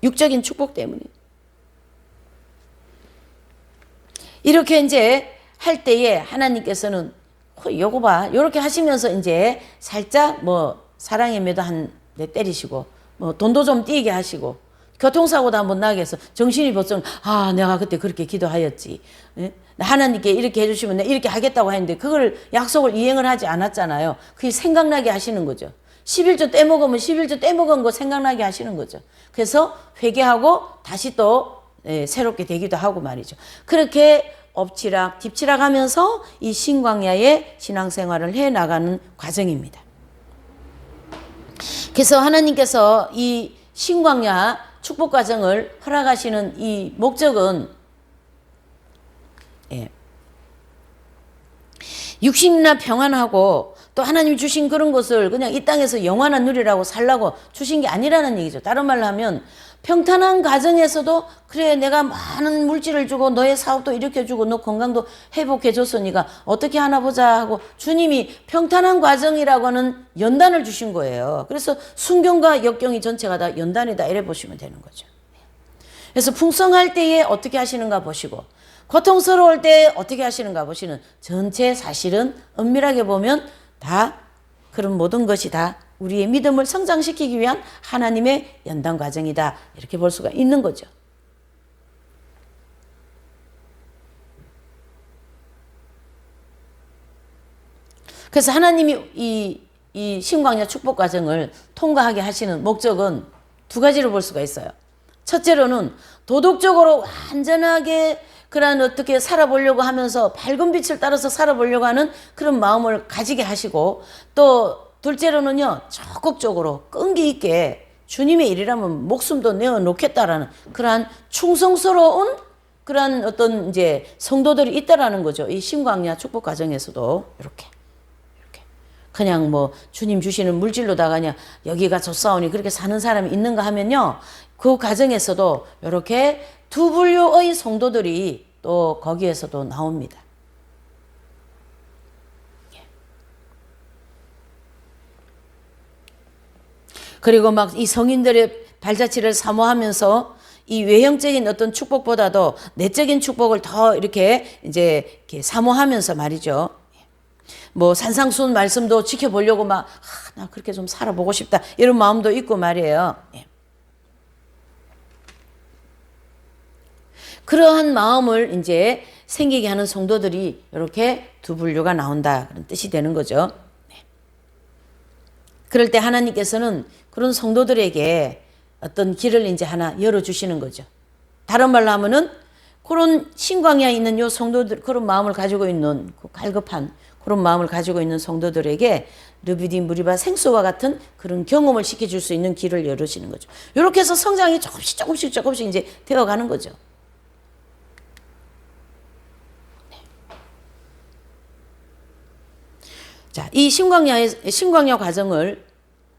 [SPEAKER 1] 육적인 축복 때문에. 이렇게 이제 할 때에 하나님께서는 요거 봐. 요렇게 하시면서 이제 살짝 뭐 사랑의 매도 한 대 때리시고 뭐 돈도 좀 띄게 하시고 교통사고도 한번 나게 해서 정신이 벌써 내가 그때 그렇게 기도하였지. 하나님께 이렇게 해주시면 내가 이렇게 하겠다고 했는데 그걸 약속을 이행을 하지 않았잖아요. 그게 생각나게 하시는 거죠. 11조 떼먹으면 11조 떼먹은 거 생각나게 하시는 거죠. 그래서 회개하고 다시 또 새롭게 되기도 하고 말이죠. 그렇게 엎치락 뒤치락 하면서 이 신광야의 신앙생활을 해나가는 과정입니다. 그래서 하나님께서 이 신광야 축복 과정을 허락하시는 이 목적은 육신이나 평안하고 또 하나님 주신 그런 것을 그냥 이 땅에서 영원한 누리라고 살라고 주신 게 아니라는 얘기죠. 다른 말로 하면 평탄한 가정에서도 그래 내가 많은 물질을 주고 너의 사업도 일으켜주고 너 건강도 회복해줬으니까 어떻게 하나 보자 하고 주님이 평탄한 과정이라고 하는 연단을 주신 거예요. 그래서 순경과 역경이 전체가 다 연단이다 이래 보시면 되는 거죠. 그래서 풍성할 때에 어떻게 하시는가 보시고 고통스러울 때 어떻게 하시는가 보시는 전체 사실은 엄밀하게 보면 다 그런 모든 것이 다 우리의 믿음을 성장시키기 위한 하나님의 연단 과정이다. 이렇게 볼 수가 있는 거죠. 그래서 하나님이 이 신광야 축복 과정을 통과하게 하시는 목적은 두 가지로 볼 수가 있어요. 첫째로는 도덕적으로 완전하게 그런 어떻게 살아보려고 하면서 밝은 빛을 따라서 살아보려고 하는 그런 마음을 가지게 하시고 또 둘째로는요 적극적으로 끈기 있게 주님의 일이라면 목숨도 내어놓겠다라는 그러한 충성스러운 그러한 어떤 이제 성도들이 있다라는 거죠. 이 신광야 축복 과정에서도 이렇게 그냥 뭐 주님 주시는 물질로다가 그냥 여기가 좋사오니 그렇게 사는 사람이 있는가 하면요 그 과정에서도 이렇게 두 분류의 성도들이 또 거기에서도 나옵니다. 그리고 막 이 성인들의 발자취를 사모하면서 이 외형적인 어떤 축복보다도 내적인 축복을 더 이렇게 이제 사모하면서 말이죠. 뭐 산상수훈 말씀도 지켜보려고 막 나 그렇게 좀 살아보고 싶다 이런 마음도 있고 말이에요. 그러한 마음을 이제 생기게 하는 성도들이 이렇게 두 분류가 나온다 그런 뜻이 되는 거죠. 그럴 때 하나님께서는 그런 성도들에게 어떤 길을 이제 하나 열어주시는 거죠. 다른 말로 하면은 그런 신광야에 있는 요 성도들, 그런 마음을 가지고 있는 그 갈급한 그런 마음을 가지고 있는 성도들에게 르비딘 무리바 생수와 같은 그런 경험을 시켜줄 수 있는 길을 열으시는 거죠. 이렇게 해서 성장이 조금씩 이제 되어가는 거죠. 네. 자, 이 신광야 과정을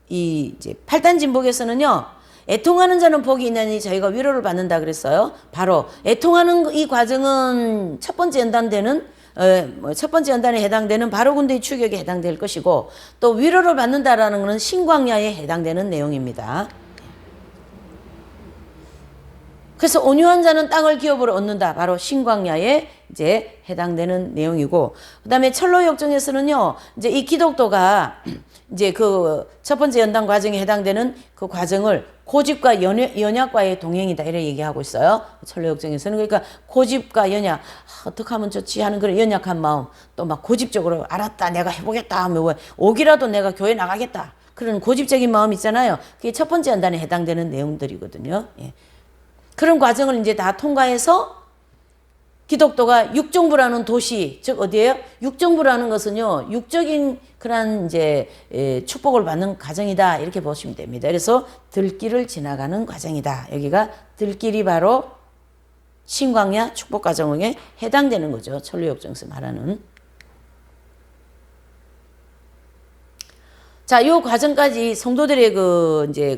[SPEAKER 1] 이 이제 8단 진복에서는요, 애통하는 자는 복이 있나니 저희가 위로를 받는다 그랬어요. 바로 애통하는 이 과정은 첫 번째 연단되는 첫 번째 연단에 해당되는 바로 군대의 추격에 해당될 것이고, 또 위로를 받는다라는 것은 신광야에 해당되는 내용입니다. 그래서 온유한 자는 땅을 기업으로 얻는다. 바로 신광야에 이제 해당되는 내용이고, 그다음에 철로 역정에서는요, 이제 이 기독도가 이제 그 첫 번째 연단 과정에 해당되는 그 과정을 고집과 연약과의 동행이다 이렇게 얘기하고 있어요. 철로 역정에서는. 그러니까 고집과 연약, 어떻게 하면 좋지 하는 그런 연약한 마음, 또 막 고집적으로 알았다 내가 해보겠다 하면 왜 오기라도 내가 교회 나가겠다 그런 고집적인 마음 있잖아요. 그게 첫 번째 연단에 해당되는 내용들이거든요. 예. 그런 과정을 이제 다 통과해서 기독도가 육정부라는 도시, 즉 어디예요? 육정부라는 것은요, 육적인 그런 이제 축복을 받는 과정이다 이렇게 보시면 됩니다. 그래서 들길을 지나가는 과정이다. 여기가 들길이 바로 신광야 축복 과정에 해당되는 거죠. 철로역정에서 말하는. 자, 요 과정까지 성도들의 그 이제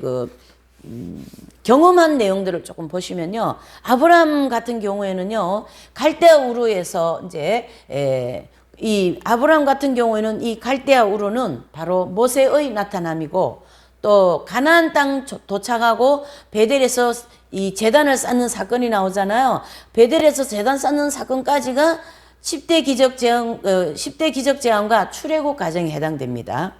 [SPEAKER 1] 경험한 내용들을 조금 보시면요. 아브라함 같은 경우에는요, 갈대아 우르에서 이제 이 아브라함 같은 경우에는 이 갈대아 우르는 바로 모세의 나타남이고, 또 가나안 땅 도착하고 베델에서 이 제단을 쌓는 사건이 나오잖아요. 베델에서 제단 쌓는 사건까지가 10대 기적 재앙과 출애굽 과정에 해당됩니다.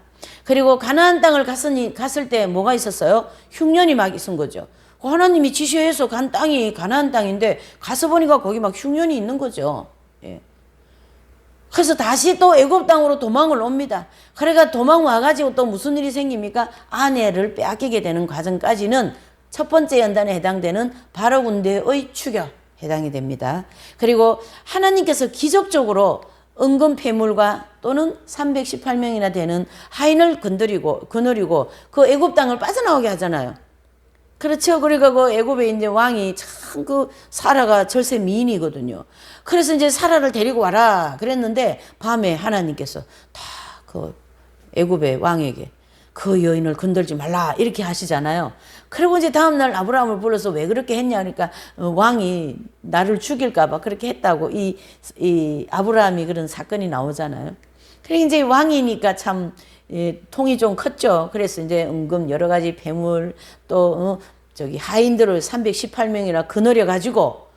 [SPEAKER 1] 그리고 가나안 땅을 갔을 때 뭐가 있었어요? 흉년이 막 있은 거죠. 하나님이 지시해서 간 땅이 가나안 땅인데 가서 보니까 거기 막 흉년이 있는 거죠. 예. 그래서 다시 또 애굽 땅으로 도망을 옵니다. 그러니까 도망 와가지고 또 무슨 일이 생깁니까? 아내를 빼앗기게 되는 과정까지는 첫 번째 연단에 해당되는 바로 군대의 추격 해당이 됩니다. 그리고 하나님께서 기적적으로 은금 폐물과 또는 318명이나 되는 하인을 거느리고 그 애굽 땅을 빠져나오게 하잖아요. 그렇죠. 그러니까 그 애굽에 이제 왕이 참 그 사라가 절세 미인이거든요. 그래서 이제 사라를 데리고 와라 그랬는데 밤에 하나님께서 다 그 애굽의 왕에게 그 여인을 건들지 말라 이렇게 하시잖아요. 그리고 이제 다음날 아브라함을 불러서 왜 그렇게 했냐 그러니까 왕이 나를 죽일까봐 그렇게 했다고 이 아브라함이 그런 사건이 나오잖아요. 그러니까 이제 왕이니까 참 통이 좀 컸죠. 그래서 이제 은금 여러 가지 폐물 또 저기 하인들을 318명이나 거느려 가지고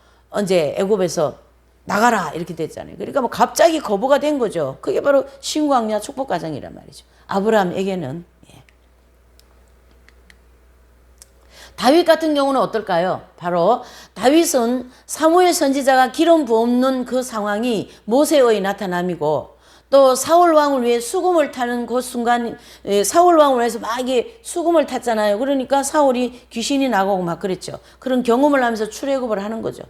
[SPEAKER 1] 이제 애굽에서 나가라 이렇게 됐잖아요. 그러니까 뭐 갑자기 거부가 된 거죠. 그게 바로 신광야 축복 과정이란 말이죠. 아브라함에게는. 예. 다윗 같은 경우는 어떨까요? 바로 다윗은 사무엘 선지자가 기름 부없는 그 상황이 모세의 나타남이고, 또 사울 왕을 위해 수금을 타는 그 순간 사울 왕을 위해서 막 이게 수금을 탔잖아요. 그러니까 사울이 귀신이 나고 막 그랬죠. 그런 경험을 하면서 출애굽을 하는 거죠.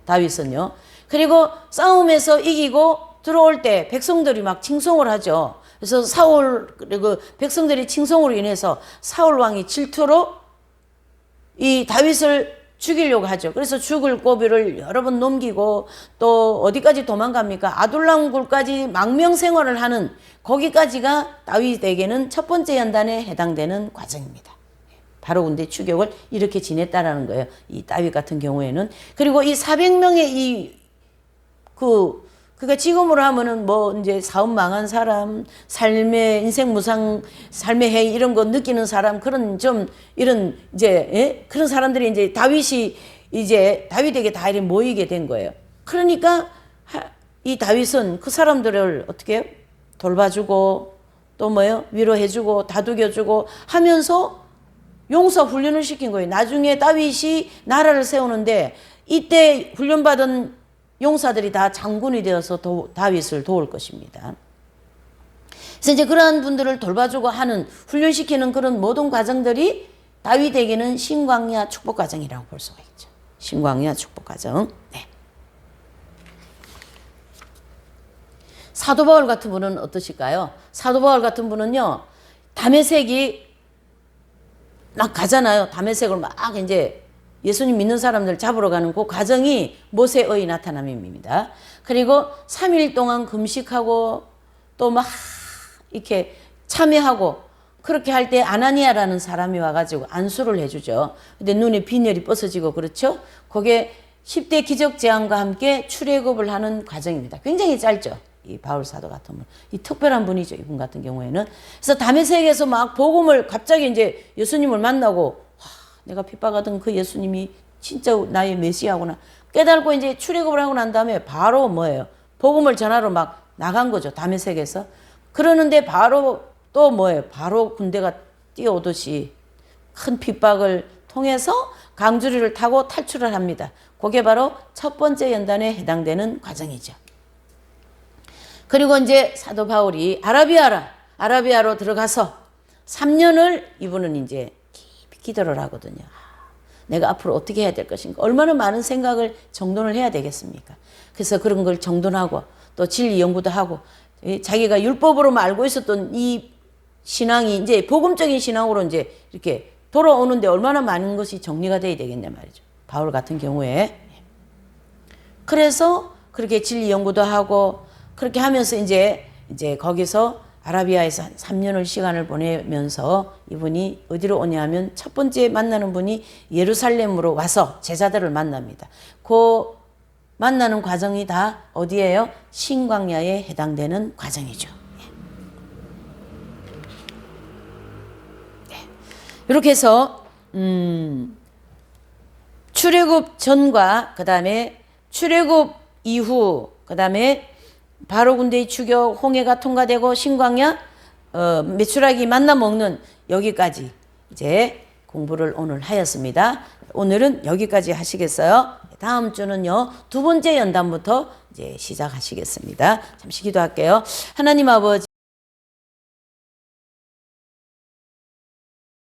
[SPEAKER 1] 다윗은요. 그리고 싸움에서 이기고 들어올 때 백성들이 막 칭송을 하죠. 그래서 그 백성들이 칭송으로 인해서 사울 왕이 질투로 이 다윗을 죽이려고 하죠. 그래서 죽을 고비를 여러 번 넘기고 또 어디까지 도망갑니까? 아둘람 굴까지 망명 생활을 하는 거기까지가 다윗에게는 첫 번째 연단에 해당되는 과정입니다. 바로 군대 추격을 이렇게 지냈다라는 거예요. 이 다윗 같은 경우에는. 그리고 이 400명의 그러니까 지금으로 하면은 뭐 이제 사업 망한 사람, 삶의 인생 무상, 삶의 해이 이런 거 느끼는 사람, 그런 좀 이런 이제 예? 그런 사람들이 이제 다윗이 이제 다윗에게 다 이렇게 모이게 된 거예요. 그러니까 이 다윗은 그 사람들을 어떻게 해요? 돌봐주고 또 뭐예요? 위로해주고 다독여주고 하면서 용사 훈련을 시킨 거예요. 나중에 다윗이 나라를 세우는데 이때 훈련받은 용사들이 다 장군이 되어서 다윗을 도울 것입니다. 그래서 이제 그러한 분들을 돌봐주고 하는 훈련시키는 그런 모든 과정들이 다윗에게는 신광야 축복 과정이라고 볼 수가 있죠. 신광야 축복 과정. 네. 사도 바울 같은 분은 어떠실까요? 사도 바울 같은 분은요, 다메섹이 막 가잖아요. 다메섹을 막 이제 예수님 믿는 사람들 잡으러 가는 그 과정이 모세의 나타남입니다. 그리고 3일 동안 금식하고 또 막 이렇게 참여하고 그렇게 할 때 아나니아라는 사람이 와가지고 안수를 해주죠. 근데 눈에 빈혈이 벗어지고 그렇죠. 그게 10대 기적 제안과 함께 출애굽을 하는 과정입니다. 굉장히 짧죠. 이 바울 사도 같은 분. 이 특별한 분이죠. 이분 같은 경우에는. 그래서 다메섹에서 막 복음을 갑자기 이제 예수님을 만나고 와, 내가 핍박하던 그 예수님이 진짜 나의 메시아구나 깨달고 이제 출애굽을 하고 난 다음에 바로 뭐예요? 복음을 전하러 막 나간 거죠. 다메섹에서. 그러는데 바로 또 뭐예요? 바로 군대가 뛰어오듯이 큰 핍박을 통해서 강주리를 타고 탈출을 합니다. 그게 바로 첫 번째 연단에 해당되는 과정이죠. 그리고 이제 사도 바울이 아라비아로 들어가서 3년을 이분은 이제 깊이 기도를 하거든요. 내가 앞으로 어떻게 해야 될 것인가. 얼마나 많은 생각을 정돈을 해야 되겠습니까? 그래서 그런 걸 정돈하고 또 진리 연구도 하고 자기가 율법으로만 알고 있었던 이 신앙이 이제 복음적인 신앙으로 이제 이렇게 돌아오는데 얼마나 많은 것이 정리가 돼야 되겠냐 말이죠. 바울 같은 경우에. 그래서 그렇게 진리 연구도 하고 그렇게 하면서 이제 거기서 아라비아에서 3년을 시간을 보내면서 이분이 어디로 오냐 하면 첫 번째 만나는 분이 예루살렘으로 와서 제자들을 만납니다. 그 만나는 과정이 다 어디예요? 신광야에 해당되는 과정이죠. 네. 이렇게 해서 출애굽 전과 그 다음에 출애굽 이후 그 다음에 바로 군대의 추격, 홍해가 통과되고 신광야, 메추라기 만나 먹는 여기까지 이제 공부를 오늘 하였습니다. 오늘은 여기까지 하시겠어요? 다음 주는요, 두 번째 연단부터 이제 시작하시겠습니다. 잠시 기도할게요. 하나님 아버지.